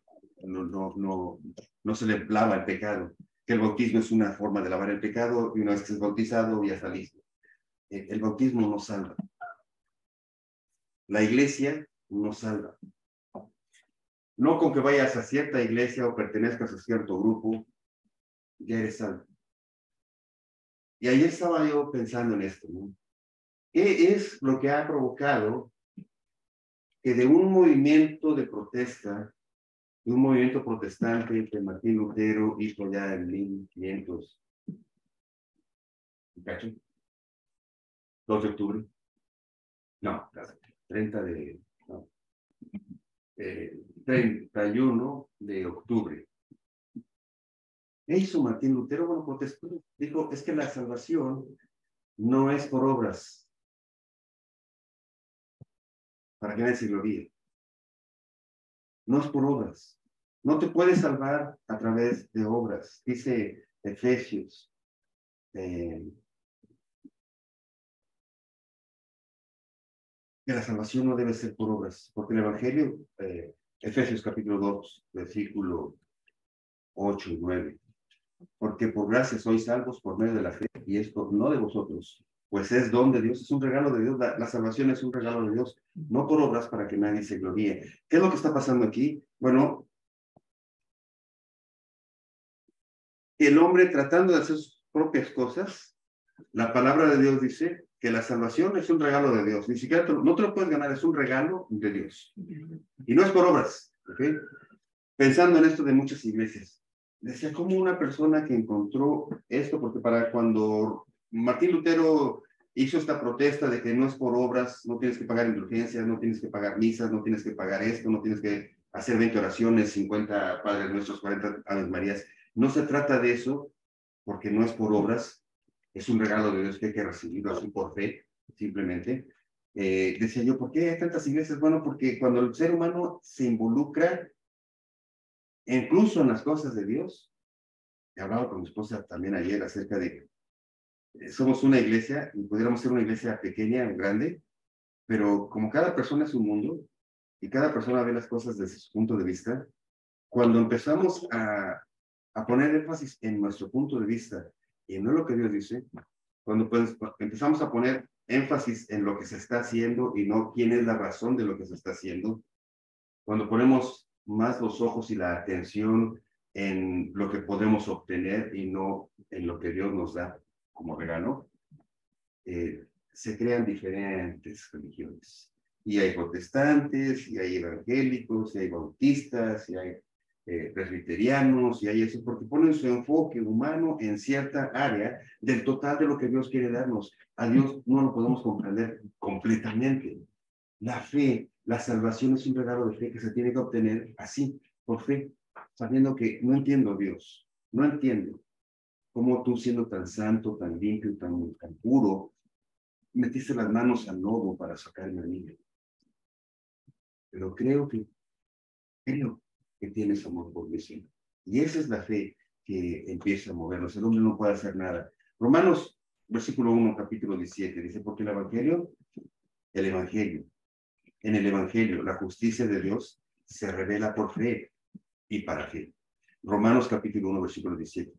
Speaker 1: no se le lava el pecado, que el bautismo es una forma de lavar el pecado, y una vez que es bautizado ya está listo. El bautismo no salva. La iglesia no salva. No con que vayas a cierta iglesia o pertenezcas a cierto grupo, ya eres salvo. Y ayer estaba yo pensando en esto, ¿no? ¿Qué es lo que ha provocado que de un movimiento de protesta, de un movimiento protestante que Martín Lutero hizo ya en 1500, ¿cacho? 2 de octubre, no, 30 de, no, 31 de octubre. ¿Qué hizo Martín Lutero? Bueno, protestó, dijo, es que la salvación no es por obras, para que nadie se lo olvide. No es por obras. No te puedes salvar a través de obras. Dice Efesios. Que la salvación no debe ser por obras, porque el Evangelio, Efesios capítulo 2, versículo 8 y 9, porque por gracia sois salvos por medio de la fe, y esto no de vosotros, pues es don de Dios, es un regalo de Dios, la salvación es un regalo de Dios, no por obras para que nadie se gloríe. ¿Qué es lo que está pasando aquí? Bueno, el hombre tratando de hacer sus propias cosas, la palabra de Dios dice que la salvación es un regalo de Dios, ni siquiera no te lo puedes ganar, es un regalo de Dios. Y no es por obras, ¿ok? Pensando en esto de muchas iglesias, decía, ¿cómo una persona que encontró esto? Porque para cuando Martín Lutero hizo esta protesta de que no es por obras, no tienes que pagar indulgencias, no tienes que pagar misas, no tienes que pagar esto, no tienes que hacer 20 oraciones, 50 Padres Nuestros, 40 Aves Marías, no se trata de eso, porque no es por obras, es un regalo de Dios que hay que recibirlo así por fe, simplemente. Decía yo, ¿por qué hay tantas iglesias? Bueno, porque cuando el ser humano se involucra incluso en las cosas de Dios, he hablado con mi esposa también ayer acerca de que somos una iglesia y pudiéramos ser una iglesia pequeña o grande, pero como cada persona es un mundo y cada persona ve las cosas desde su punto de vista, cuando empezamos a poner énfasis en nuestro punto de vista y no en lo que Dios dice, cuando empezamos a poner énfasis en lo que se está haciendo y no quién es la razón de lo que se está haciendo, cuando ponemos más los ojos y la atención en lo que podemos obtener y no en lo que Dios nos da como regalo, se crean diferentes religiones. Y hay protestantes, y hay evangélicos, y hay bautistas, y hay presbiterianos, y hay eso, porque ponen su enfoque humano en cierta área del total de lo que Dios quiere darnos. A Dios no lo podemos comprender completamente. La fe, la salvación es un regalo de fe que se tiene que obtener así, por fe, sabiendo que no entiendo a Dios, no entiendo cómo tú siendo tan santo, tan limpio, tan puro, metiste las manos al lobo para sacarme a mí. Pero creo que tienes amor por mí, sí. Y esa es la fe que empieza a movernos. El hombre no puede hacer nada. Romanos, versículo 1, capítulo 17, dice, porque el evangelio, en el evangelio, la justicia de Dios se revela por fe y para fe. Romanos capítulo 1, versículo 17.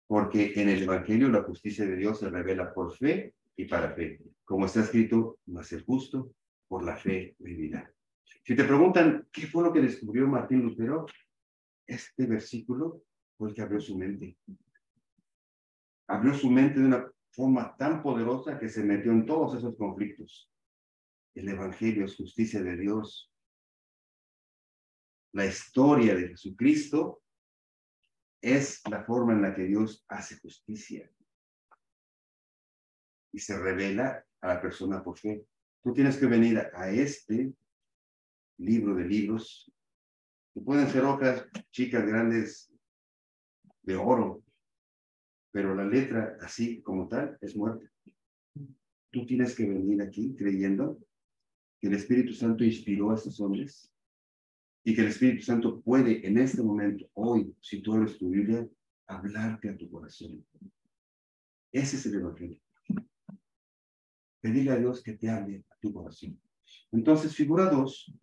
Speaker 1: Porque en el evangelio la justicia de Dios se revela por fe y para fe. Como está escrito, mas el justo por la fe vivirá. Si te preguntan qué fue lo que descubrió Martín Lutero, este versículo fue el que abrió su mente. Abrió su mente de una forma tan poderosa que se metió en todos esos conflictos. El evangelio es justicia de Dios. La historia de Jesucristo es la forma en la que Dios hace justicia y se revela a la persona por fe. Tú tienes que venir a este libro de libros que pueden ser hojas chicas, grandes, de oro, pero la letra, así como tal, es muerte. Tú tienes que venir aquí creyendo que el Espíritu Santo inspiró a estos hombres y que el Espíritu Santo puede en este momento, hoy, si tú abres tu Biblia, hablarte a tu corazón. Ese es el Evangelio. Pedirle a Dios que te hable a tu corazón. Entonces, figura 2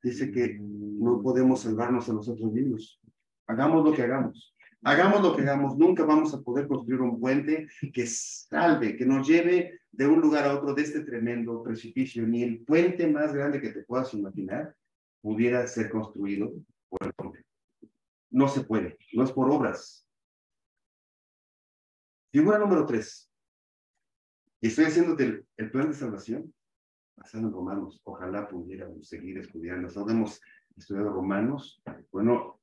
Speaker 1: dice que no podemos salvarnos a nosotros mismos. Hagamos lo que hagamos. Hagamos lo que hagamos, nunca vamos a poder construir un puente que salve, que nos lleve de un lugar a otro de este tremendo precipicio. Ni el puente más grande que te puedas imaginar pudiera ser construido por el hombre. No se puede, no es por obras. Figura número 3. Y estoy haciéndote el plan de salvación basado en Romanos. Ojalá pudiéramos seguir estudiando. Nosotros hemos estudiado Romanos. Bueno,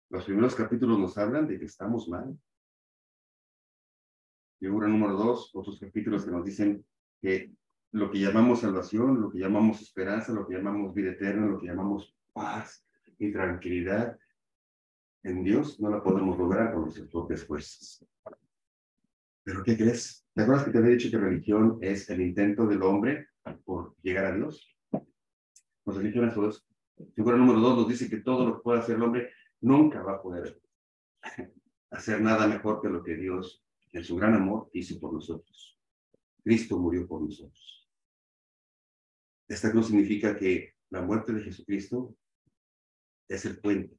Speaker 1: los primeros capítulos nos hablan de que estamos mal. Figura número 2, otros capítulos que nos dicen que lo que llamamos salvación, lo que llamamos esperanza, lo que llamamos vida eterna, lo que llamamos paz y tranquilidad en Dios, no la podemos lograr con nuestras propias fuerzas. ¿Pero qué crees? ¿Te acuerdas que te había dicho que religión es el intento del hombre por llegar a Dios? Pues religión es todo eso. Figura número 2 nos dice que todo lo que pueda hacer el hombre nunca va a poder hacer nada mejor que lo que Dios, en su gran amor, hizo por nosotros. Cristo murió por nosotros. Esta cruz significa que la muerte de Jesucristo es el puente.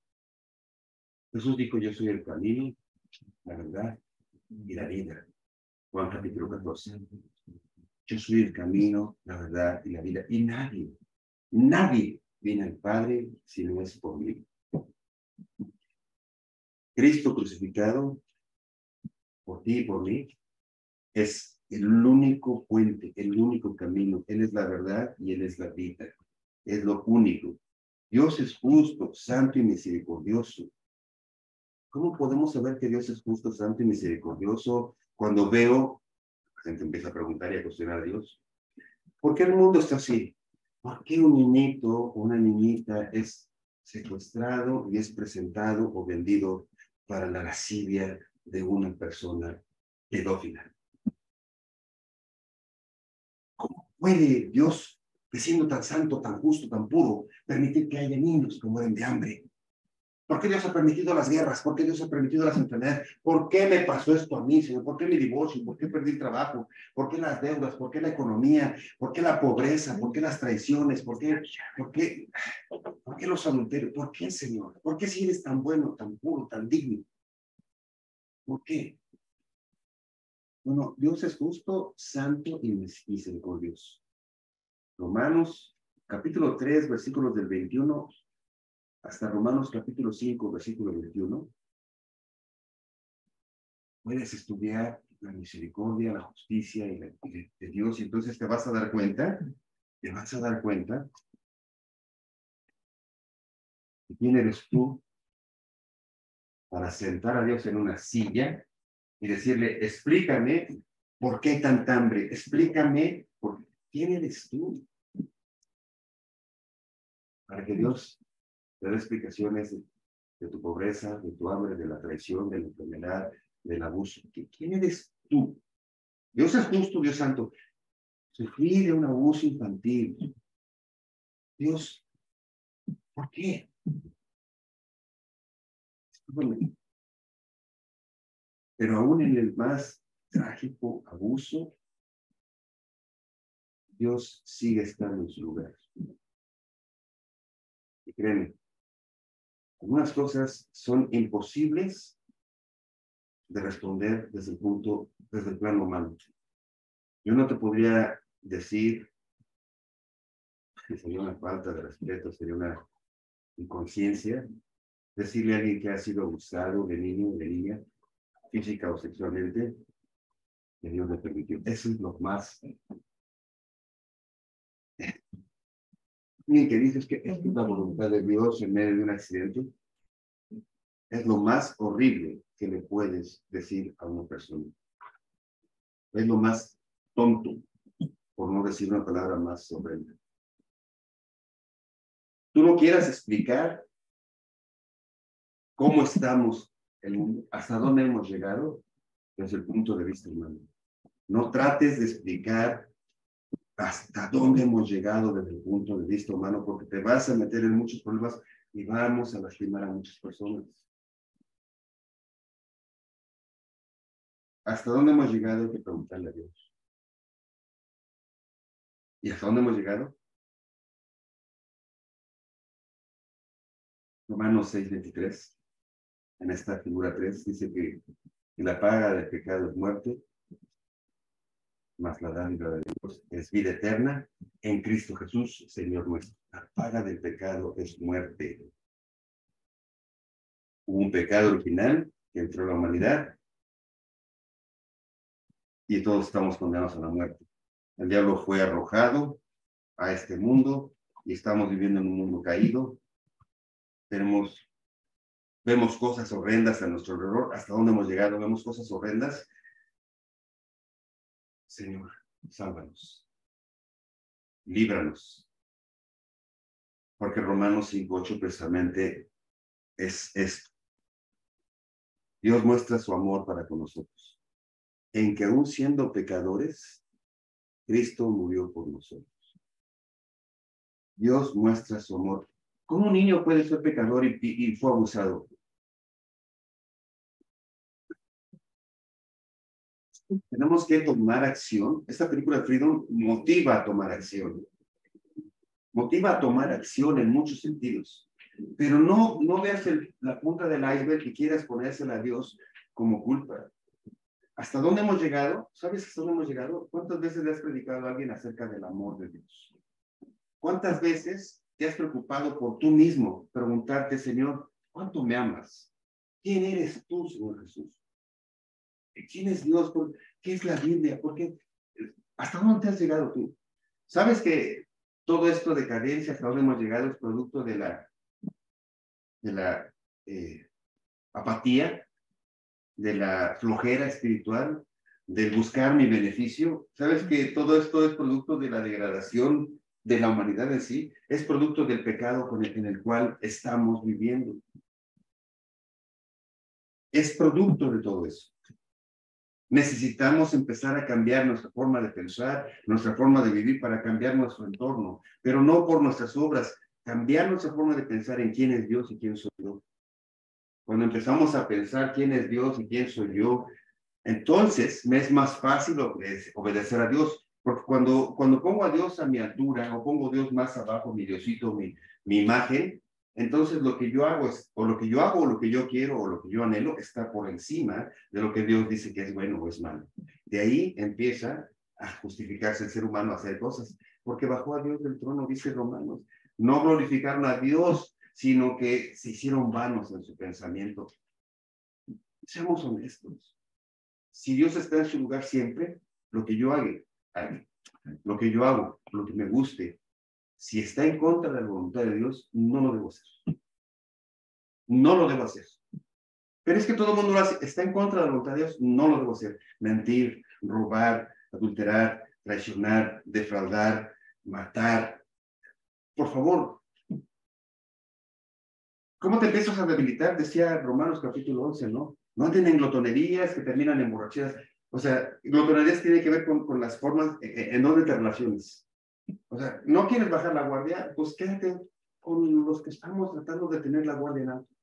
Speaker 1: Jesús dijo, yo soy el camino, la verdad y la vida. Juan capítulo 14. Yo soy el camino, la verdad y la vida. Y nadie viene al Padre si no es por mí. Cristo crucificado por ti y por mí es el único puente, el único camino. Él es la verdad y Él es la vida. Es lo único. Dios es justo, santo y misericordioso. ¿Cómo podemos saber que Dios es justo, santo y misericordioso cuando veo, la gente empieza a preguntar y a cuestionar a Dios? ¿Por qué el mundo está así? ¿Por qué un niñito o una niñita es secuestrado y es presentado o vendido para la lascivia de una persona pedófila? ¿Cómo puede Dios, que siendo tan santo, tan justo, tan puro, permitir que haya niños que mueren de hambre? ¿Por qué Dios ha permitido las guerras? ¿Por qué Dios ha permitido las enfermedades? ¿Por qué me pasó esto a mí, Señor? ¿Por qué mi divorcio? ¿Por qué perdí el trabajo? ¿Por qué las deudas? ¿Por qué la economía? ¿Por qué la pobreza? ¿Por qué las traiciones? ¿Por qué los adulterios? ¿Por qué, Señor? ¿Por qué si eres tan bueno, tan puro, tan digno? ¿Por qué? Bueno, Dios es justo, santo y misericordioso. Romanos capítulo 3, versículos del 21 hasta Romanos capítulo 5, versículo 21. Puedes estudiar la misericordia, la justicia y de Dios, y entonces te vas a dar cuenta de quién eres tú para sentar a Dios en una silla y decirle, explícame por qué hay tanta hambre, explícame quién eres tú, para que Dios te dé explicaciones de tu pobreza, de tu hambre, de la traición, de la enfermedad, del abuso. ¿Quién eres tú? Dios es justo, Dios santo. Sufrí de un abuso infantil. Dios, ¿por qué? Bueno, pero aún en el más trágico abuso, Dios sigue estando en su lugar. Y créeme, algunas cosas son imposibles de responder desde el plano humano. Yo no te podría decir que sería una falta de respeto, sería una inconsciencia, decirle a alguien que ha sido abusado de niño o de niña, física o sexualmente, que Dios le permitió. Eso es lo más. Alguien que dices que es la voluntad de Dios en medio de un accidente, es lo más horrible que le puedes decir a una persona. Es lo más tonto, por no decir una palabra más horrenda. tú no quieras explicar cómo estamos, el mundo, hasta dónde hemos llegado desde el punto de vista humano. No trates de explicar hasta dónde hemos llegado desde el punto de vista humano, porque te vas a meter en muchos problemas y vamos a lastimar a muchas personas. ¿Hasta dónde hemos llegado? Hay que preguntarle a Dios. ¿Y hasta dónde hemos llegado? Romanos 6:23, en esta figura 3, dice que la paga del pecado es muerte, mas la dádiva de Dios es vida eterna en Cristo Jesús, Señor nuestro. La paga del pecado es muerte. Hubo un pecado original que entró en la humanidad y todos estamos condenados a la muerte. El diablo fue arrojado a este mundo y estamos viviendo en un mundo caído. Vemos cosas horrendas a nuestro alrededor. ¿Hasta dónde hemos llegado? Vemos cosas horrendas. Señor, sálvanos. Líbranos. Porque Romanos 5:8 precisamente es esto. Dios muestra su amor para con nosotros, en que aún siendo pecadores, Cristo murió por nosotros. Dios muestra su amor. ¿Cómo un niño puede ser pecador y fue abusado? Tenemos que tomar acción. Esta película Freedom motiva a tomar acción. Motiva a tomar acción en muchos sentidos. Pero no veas la punta del iceberg y quieras ponérsela a Dios como culpa. ¿Hasta dónde hemos llegado? ¿Sabes hasta dónde hemos llegado? ¿Cuántas veces le has predicado a alguien acerca del amor de Dios? ¿Cuántas veces te has preocupado por tú mismo? Preguntarte, Señor, ¿cuánto me amas? ¿Quién eres tú, Señor Jesús? ¿Quién es Dios? ¿Qué es la Biblia? ¿Por qué? ¿Hasta dónde te has llegado tú? ¿Sabes que todo esto de cadencia, hasta dónde hemos llegado, es producto de la apatía, de la flojera espiritual, del buscar mi beneficio? ¿Sabes que todo esto es producto de la degradación de la humanidad en sí? Es producto del pecado en el cual estamos viviendo. Es producto de todo eso. Necesitamos empezar a cambiar nuestra forma de pensar, nuestra forma de vivir para cambiar nuestro entorno, pero no por nuestras obras, cambiar nuestra forma de pensar en quién es Dios y quién soy yo. Cuando empezamos a pensar quién es Dios y quién soy yo, entonces me es más fácil obedecer a Dios, porque cuando pongo a Dios a mi altura o pongo a Dios más abajo, mi Diosito, mi imagen, entonces lo que yo hago es, o lo que yo hago, o lo que yo quiero, o lo que yo anhelo, está por encima de lo que Dios dice que es bueno o es malo. De ahí empieza a justificarse el ser humano a hacer cosas, porque bajó a Dios del trono, dice Romanos. No glorificaron a Dios, sino que se hicieron vanos en su pensamiento. Seamos honestos. Si Dios está en su lugar siempre, lo que yo hago, lo que yo hago, lo que me guste, si está en contra de la voluntad de Dios, no lo debo hacer. No lo debo hacer. Pero es que todo el mundo lo hace. Está en contra de la voluntad de Dios, no lo debo hacer. Mentir, robar, adulterar, traicionar, defraudar, matar. Por favor. ¿Cómo te empiezas a debilitar? Decía Romanos capítulo 11, ¿no? No anden en glotonerías que terminan en borracheras. O sea, glotonerías tiene que ver con las formas en donde te relaciones. O sea, ¿no quieres bajar la guardia? Pues quédate con los que estamos tratando de tener la guardia en alto.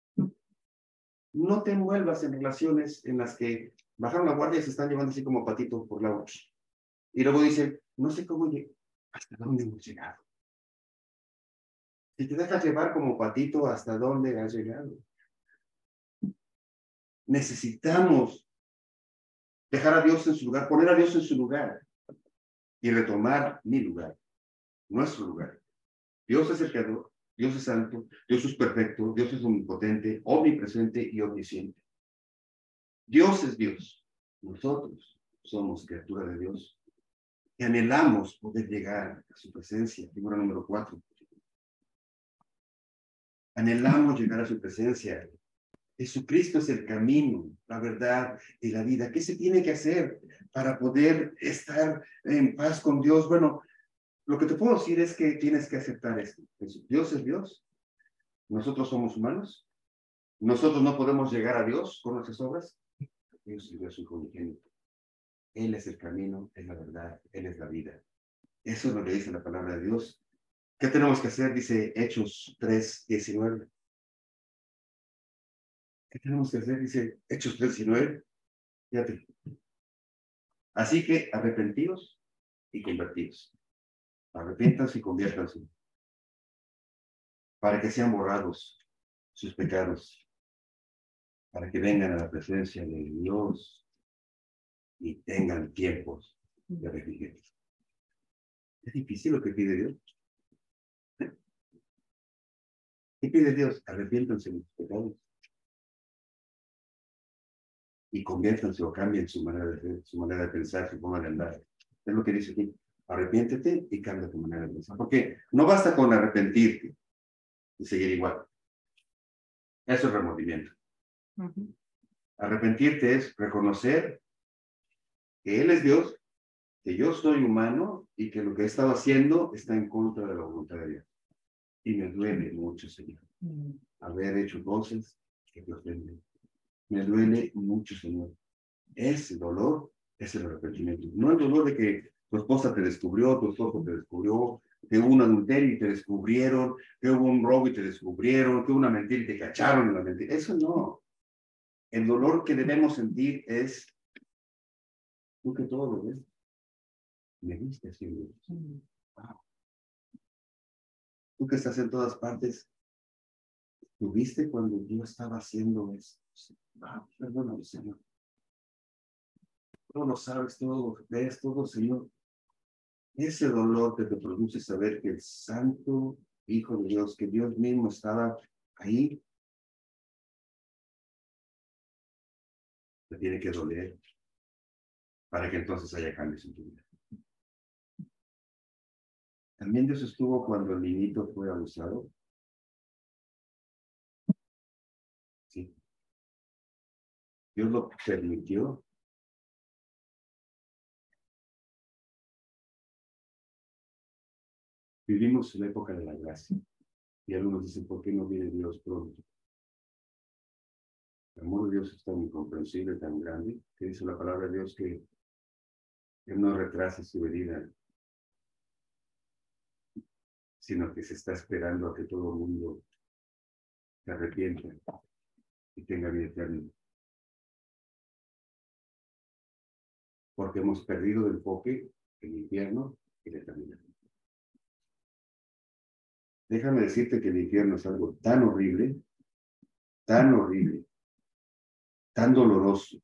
Speaker 1: No te envuelvas en relaciones en las que bajaron la guardia y se están llevando así como patitos por la boca. Y luego dicen, no sé cómo hasta dónde hemos llegado. Si te dejas llevar como patito, ¿hasta dónde has llegado? Necesitamos dejar a Dios en su lugar, poner a Dios en su lugar y retomar mi lugar, nuestro lugar. Dios es el creador, Dios es santo, Dios es perfecto, Dios es omnipotente, omnipresente y omnisciente. Dios es Dios. Nosotros somos criatura de Dios y anhelamos poder llegar a su presencia. Figura número 4. Anhelamos llegar a su presencia. Jesucristo es el camino, la verdad y la vida. ¿Qué se tiene que hacer para poder estar en paz con Dios? Bueno, lo que te puedo decir es que tienes que aceptar esto. Dios es Dios Nosotros somos humanos. Nosotros no podemos llegar a Dios con nuestras obras. Dios envió a su Hijo unigénito. Él es el camino, es la verdad, Él es la vida. Eso es lo que dice la palabra de Dios. ¿Qué tenemos que hacer? Dice Hechos 3:19. ¿Qué tenemos que hacer? Dice Hechos 3:19. Fíjate. Así que arrepentidos y convertidos. Arrepiéntanse y conviértanse para que sean borrados sus pecados, para que vengan a la presencia de Dios y tengan tiempos de refrigerio. Es difícil lo que pide Dios. ¿Qué pide Dios? Arrepiéntanse de sus pecados y conviértanse o cambien su manera de ser, su manera de pensar, su forma de andar. Es lo que dice aquí. Arrepiéntete y cambia tu manera de pensar. Porque no basta con arrepentirte y seguir igual. Eso es remordimiento. Arrepentirte es reconocer que Él es Dios, que yo soy humano y que lo que he estado haciendo está en contra de la voluntad de Dios. Y me duele mucho, Señor, haber hecho cosas que te ofenden. Me duele mucho, Señor. Ese dolor es el arrepentimiento. No el dolor de que tu esposa te descubrió, tu esposo te descubrió, que hubo un adulterio y te descubrieron, que hubo un robo y te descubrieron, que hubo una mentira y te cacharon en la mentira. Eso no. El dolor que debemos sentir es, tú que todo lo ves, me viste haciendo eso. Wow. Tú que estás en todas partes, ¿tú viste cuando yo estaba haciendo eso? Wow, perdóname, Señor. Todo lo sabes, todo lo ves, todo, Señor. Ese dolor que te produce saber que el Santo Hijo de Dios, que Dios mismo estaba ahí, te tiene que doler para que entonces haya cambios en tu vida. También Dios estuvo cuando el niñito fue abusado. Sí. Dios lo permitió. Vivimos en la época de la gracia. Y algunos dicen, ¿por qué no viene Dios pronto? El amor de Dios es tan incomprensible, tan grande, que dice la palabra de Dios que Él no retrasa su venida, sino que se está esperando a que todo el mundo se arrepienta y tenga vida eterna. Porque hemos perdido el enfoque, el infierno y la eternidad. Déjame decirte que el infierno es algo tan horrible, tan doloroso,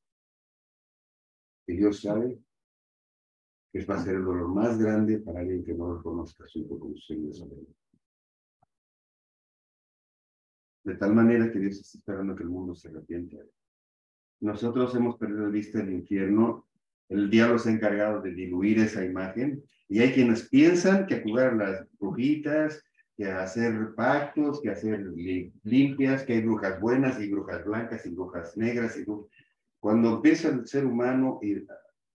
Speaker 1: que Dios sabe que va a ser el dolor más grande para alguien que no reconozca a su Hijo como su Señor y Salvador. De tal manera que Dios está esperando que el mundo se arrepienta. Nosotros hemos perdido de vista el infierno. El diablo se ha encargado de diluir esa imagen. Y hay quienes piensan que a jugar las brujitas, que a hacer pactos, que a hacer limpias, que hay brujas buenas y brujas blancas y brujas negras. Cuando empieza el ser humano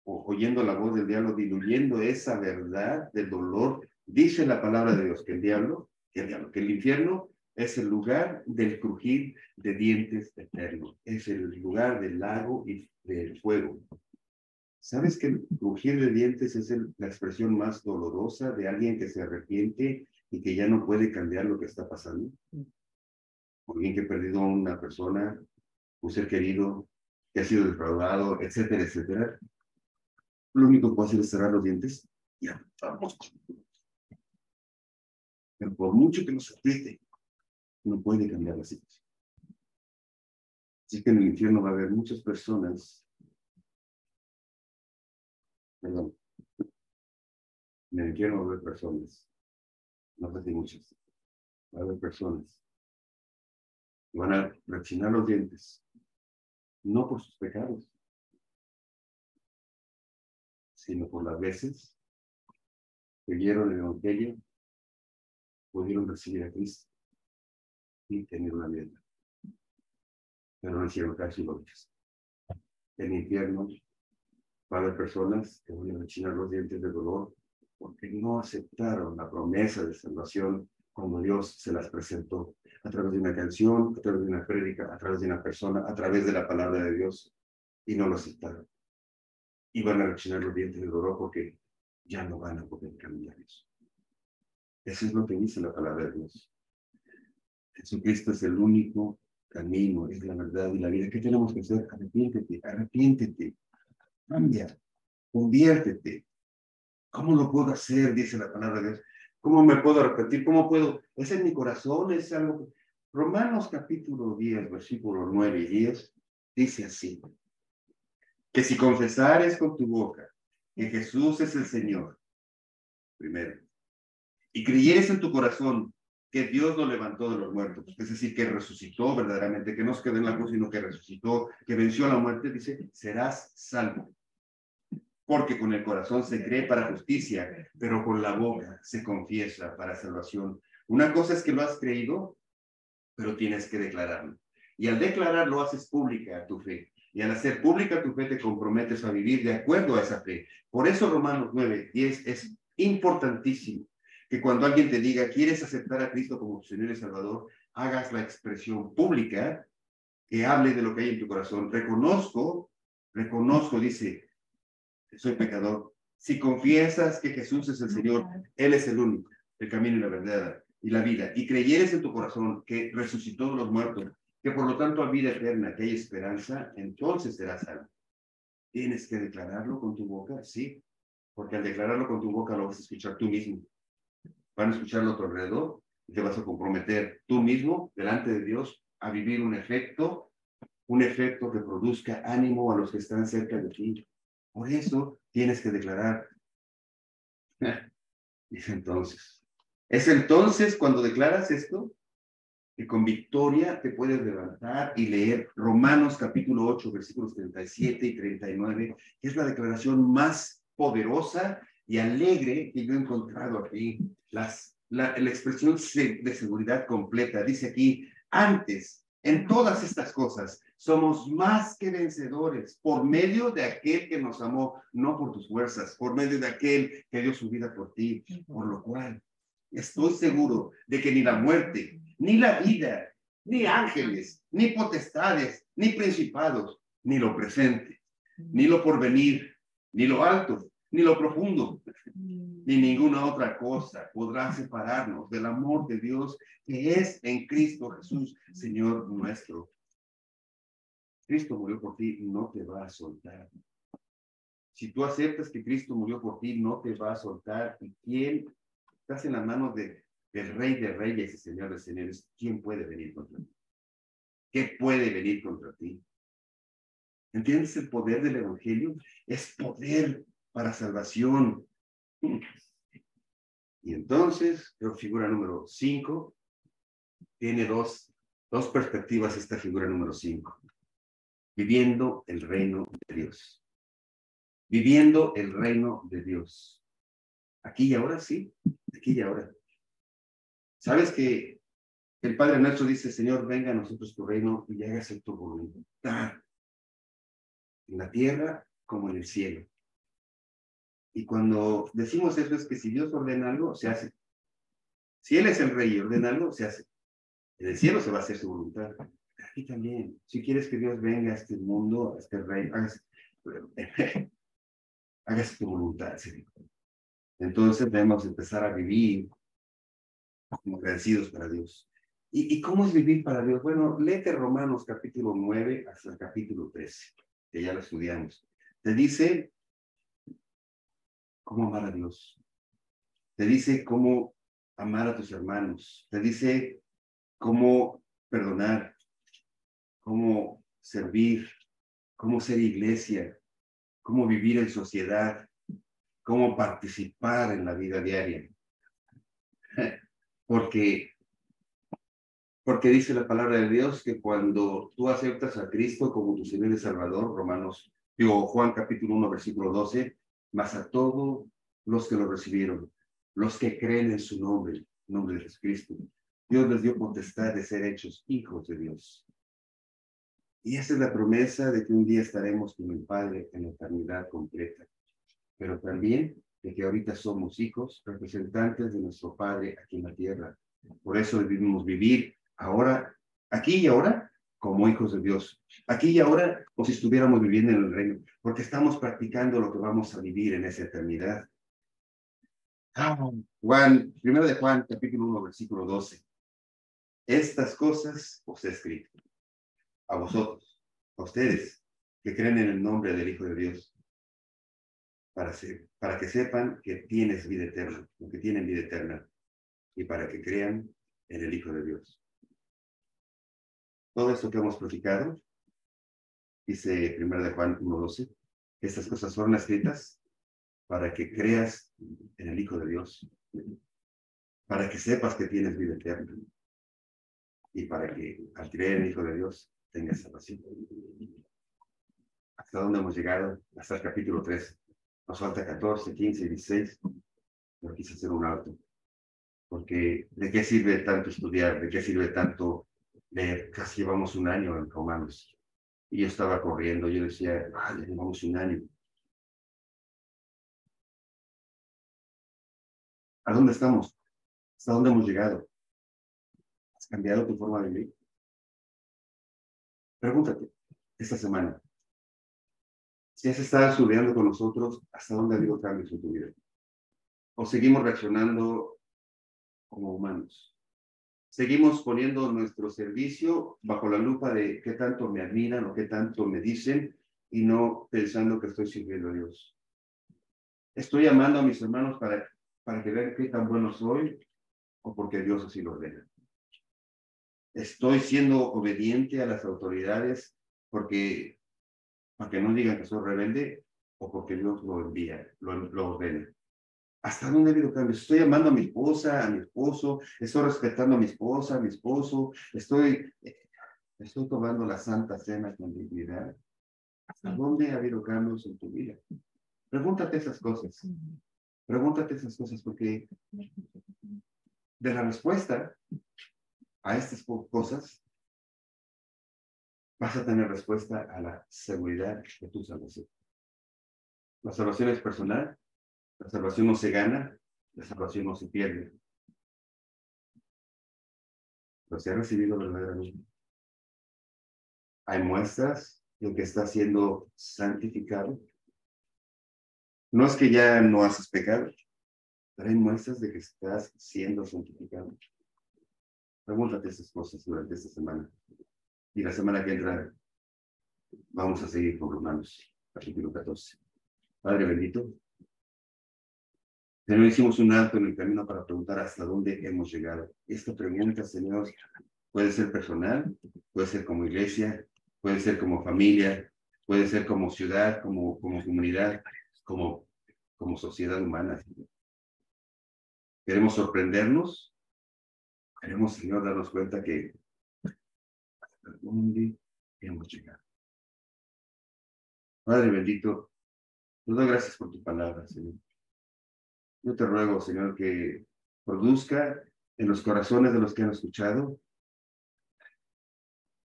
Speaker 1: oyendo la voz del diablo, diluyendo esa verdad del dolor, dice la palabra de Dios que que el infierno es el lugar del crujir de dientes eterno, es el lugar del lago y del fuego. ¿Sabes que el crujir de dientes es la expresión más dolorosa de alguien que se arrepiente y que ya no puede cambiar lo que está pasando? Alguien que ha perdido a una persona, un ser querido, que ha sido defraudado, etcétera, etcétera. Lo único que puede hacer es cerrar los dientes y vamos. Pero por mucho que nos apriete, no puede cambiar la situación. Así que en el infierno va a haber muchas personas, perdón, en el infierno va a haber personas, no sé si muchas, va a haber personas que van a rechinar los dientes, no por sus pecados, sino por las veces que vieron el Evangelio, pudieron recibir a Cristo y tener una vida. Pero no hicieron caso y lo hizo. En el infierno va a haber personas que van a rechinar los dientes de dolor porque no aceptaron la promesa de salvación cuando Dios se las presentó, a través de una canción, a través de una prédica, a través de una persona, a través de la palabra de Dios, y no lo aceptaron. Y van a rechinar los dientes del dolor porque ya no van a poder cambiar eso. Eso es lo que dice la palabra de Dios. Jesucristo es el único camino, es la verdad y la vida. ¿Qué tenemos que hacer? Arrepiéntete, arrepiéntete, cambia, conviértete. ¿Cómo lo puedo hacer? Dice la palabra de Dios. ¿Cómo me puedo arrepentir? ¿Cómo puedo? Es en mi corazón, es algo. Romanos capítulo 10, versículos 9 y 10, dice así: que si confesares con tu boca que Jesús es el Señor, primero, y creyeres en tu corazón que Dios lo levantó de los muertos, es decir, que resucitó verdaderamente, que no se quedó en la cruz, sino que resucitó, que venció la muerte, dice, serás salvo. Porque con el corazón se cree para justicia, pero con la boca se confiesa para salvación. Una cosa es que lo has creído, pero tienes que declararlo. Y al declararlo haces pública tu fe. Y al hacer pública tu fe te comprometes a vivir de acuerdo a esa fe. Por eso Romanos 9:10 es importantísimo que cuando alguien te diga, ¿quieres aceptar a Cristo como tu Señor y Salvador? Hagas la expresión pública que hable de lo que hay en tu corazón. Reconozco, dice, soy pecador. Si confiesas que Jesús es el Señor, Él es el único, el camino y la verdad y la vida, y creyeres en tu corazón que resucitó de los muertos, que por lo tanto hay vida eterna, que hay esperanza, entonces serás salvo. ¿Tienes que declararlo con tu boca? Sí, porque al declararlo con tu boca lo vas a escuchar tú mismo. Van a escucharlo a tu alrededor y te vas a comprometer tú mismo delante de Dios a vivir un efecto que produzca ánimo a los que están cerca de ti. Por eso tienes que declarar. Dice entonces. Es entonces cuando declaras esto que con victoria te puedes levantar y leer Romanos capítulo 8, versículos 37 y 39, que es la declaración más poderosa y alegre que yo he encontrado aquí. La expresión de seguridad completa dice aquí, antes, en todas estas cosas, somos más que vencedores por medio de aquel que nos amó, no por tus fuerzas, por medio de aquel que dio su vida por ti, por lo cual estoy seguro de que ni la muerte, ni la vida, ni ángeles, ni potestades, ni principados, ni lo presente, ni lo porvenir, ni lo alto, ni lo profundo, ni ninguna otra cosa podrá separarnos del amor de Dios que es en Cristo Jesús, Señor nuestro. Cristo murió por ti, no te va a soltar. Si tú aceptas que Cristo murió por ti, no te va a soltar. ¿Y quién? Estás en las manos del Rey de Reyes y Señor de Señores. ¿Quién puede venir contra ti? ¿Qué puede venir contra ti? ¿Entiendes el poder del Evangelio? Es poder para salvación. Y entonces, figura número 5, tiene dos perspectivas esta figura número 5. Viviendo el reino de Dios. Viviendo el reino de Dios. Aquí y ahora, sí. Aquí y ahora. ¿Sabes que el Padre nuestro dice, Señor, venga a nosotros tu reino y hágase tu voluntad, en la tierra como en el cielo? Y cuando decimos eso es que si Dios ordena algo, se hace. Si Él es el rey y ordena algo, se hace. En el cielo se va a hacer su voluntad. Aquí también, si quieres que Dios venga a este mundo, a este rey, hágase tu voluntad, Señor. Entonces debemos empezar a vivir como agradecidos para Dios. ¿Y cómo es vivir para Dios? Bueno, léete Romanos capítulo 9 hasta el capítulo 13, que ya lo estudiamos. Te dice cómo amar a Dios. Te dice cómo amar a tus hermanos. Te dice cómo perdonar, cómo servir, cómo ser iglesia, cómo vivir en sociedad, cómo participar en la vida diaria. Porque dice la palabra de Dios que cuando tú aceptas a Cristo como tu Señor y Salvador, Juan capítulo 1, versículo 12, mas a todos los que lo recibieron, los que creen en su nombre de Jesucristo, Dios les dio potestad de ser hechos hijos de Dios. Y esa es la promesa de que un día estaremos con el Padre en la eternidad completa. Pero también de que ahorita somos hijos, representantes de nuestro Padre aquí en la tierra. Por eso debemos vivir ahora, aquí y ahora, como hijos de Dios. Aquí y ahora, como si estuviéramos viviendo en el reino, porque estamos practicando lo que vamos a vivir en esa eternidad. Juan, primero de Juan, capítulo 1, versículo 12. Estas cosas os he escrito a vosotros, a ustedes, que creen en el nombre del Hijo de Dios, para que sepan que tienes vida eterna, que tienen vida eterna, y para que crean en el Hijo de Dios. Todo esto que hemos platicado, dice 1 de Juan 1:12, estas cosas fueron escritas para que creas en el Hijo de Dios, para que sepas que tienes vida eterna, y para que al creer en el Hijo de Dios tengas salvación. ¿Hasta dónde hemos llegado? Hasta el capítulo 3. Nos falta 14, 15, 16. Pero quise hacer un alto. Porque ¿de qué sirve tanto estudiar? ¿De qué sirve tanto leer? Casi llevamos un año en Romanos. Y yo estaba corriendo. Yo decía, ya llevamos un año. ¿A dónde estamos? ¿Hasta dónde hemos llegado? ¿Has cambiado tu forma de vivir? Pregúntate esta semana. Si has estado estudiando con nosotros, ¿hasta dónde ha habido cambios en tu vida? ¿O seguimos reaccionando como humanos? Seguimos poniendo nuestro servicio bajo la lupa de qué tanto me admiran o qué tanto me dicen y no pensando que estoy sirviendo a Dios. Estoy amando a mis hermanos para que vean qué tan bueno soy o porque Dios así lo ordena. Estoy siendo obediente a las autoridades para que no digan que soy rebelde o porque Dios lo envía, lo ordena. ¿Hasta dónde ha habido cambios? Estoy amando a mi esposa, a mi esposo, estoy respetando a mi esposa, a mi esposo, estoy tomando la Santa Cena con dignidad. ¿Hasta dónde ha habido cambios en tu vida? Pregúntate esas cosas. Pregúntate esas cosas porque de la respuesta a estas cosas vas a tener respuesta a la seguridad de tu salvación. La salvación es personal, la salvación no se gana, la salvación no se pierde. Pero se ha recibido verdaderamente. Hay muestras de que está siendo santificado. No es que ya no haces pecado, pero hay muestras de que estás siendo santificado. Pregúntate esas cosas durante esta semana. Y la semana que entra vamos a seguir con Romanos, capítulo 14. Padre bendito, Señor, hicimos un alto en el camino para preguntar hasta dónde hemos llegado. Esta pregunta, Señor, puede ser personal, puede ser como iglesia, puede ser como familia, puede ser como ciudad, como comunidad, como sociedad humana. Queremos sorprendernos, queremos, Señor, darnos cuenta que hasta dónde hemos llegado. Padre bendito, te doy gracias por tu palabra, Señor. Yo te ruego, Señor, que produzca en los corazones de los que han escuchado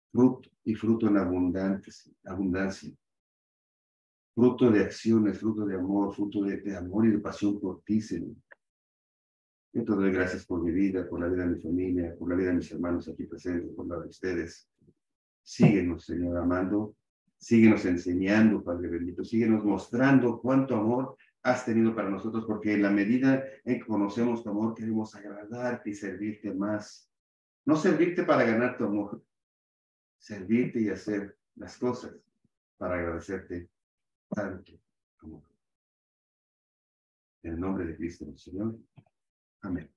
Speaker 1: fruto y fruto en abundancia, fruto de acciones, fruto de amor, fruto de amor y de pasión por ti, Señor. Yo te doy gracias por mi vida, por la vida de mi familia, por la vida de mis hermanos aquí presentes, por la de ustedes. Síguenos, Señor, amando. Síguenos enseñando, Padre bendito. Síguenos mostrando cuánto amor has tenido para nosotros, porque en la medida en que conocemos tu amor, queremos agradarte y servirte más. No servirte para ganar tu amor, servirte y hacer las cosas para agradecerte tanto amor. En el nombre de Cristo, Señor. Amén.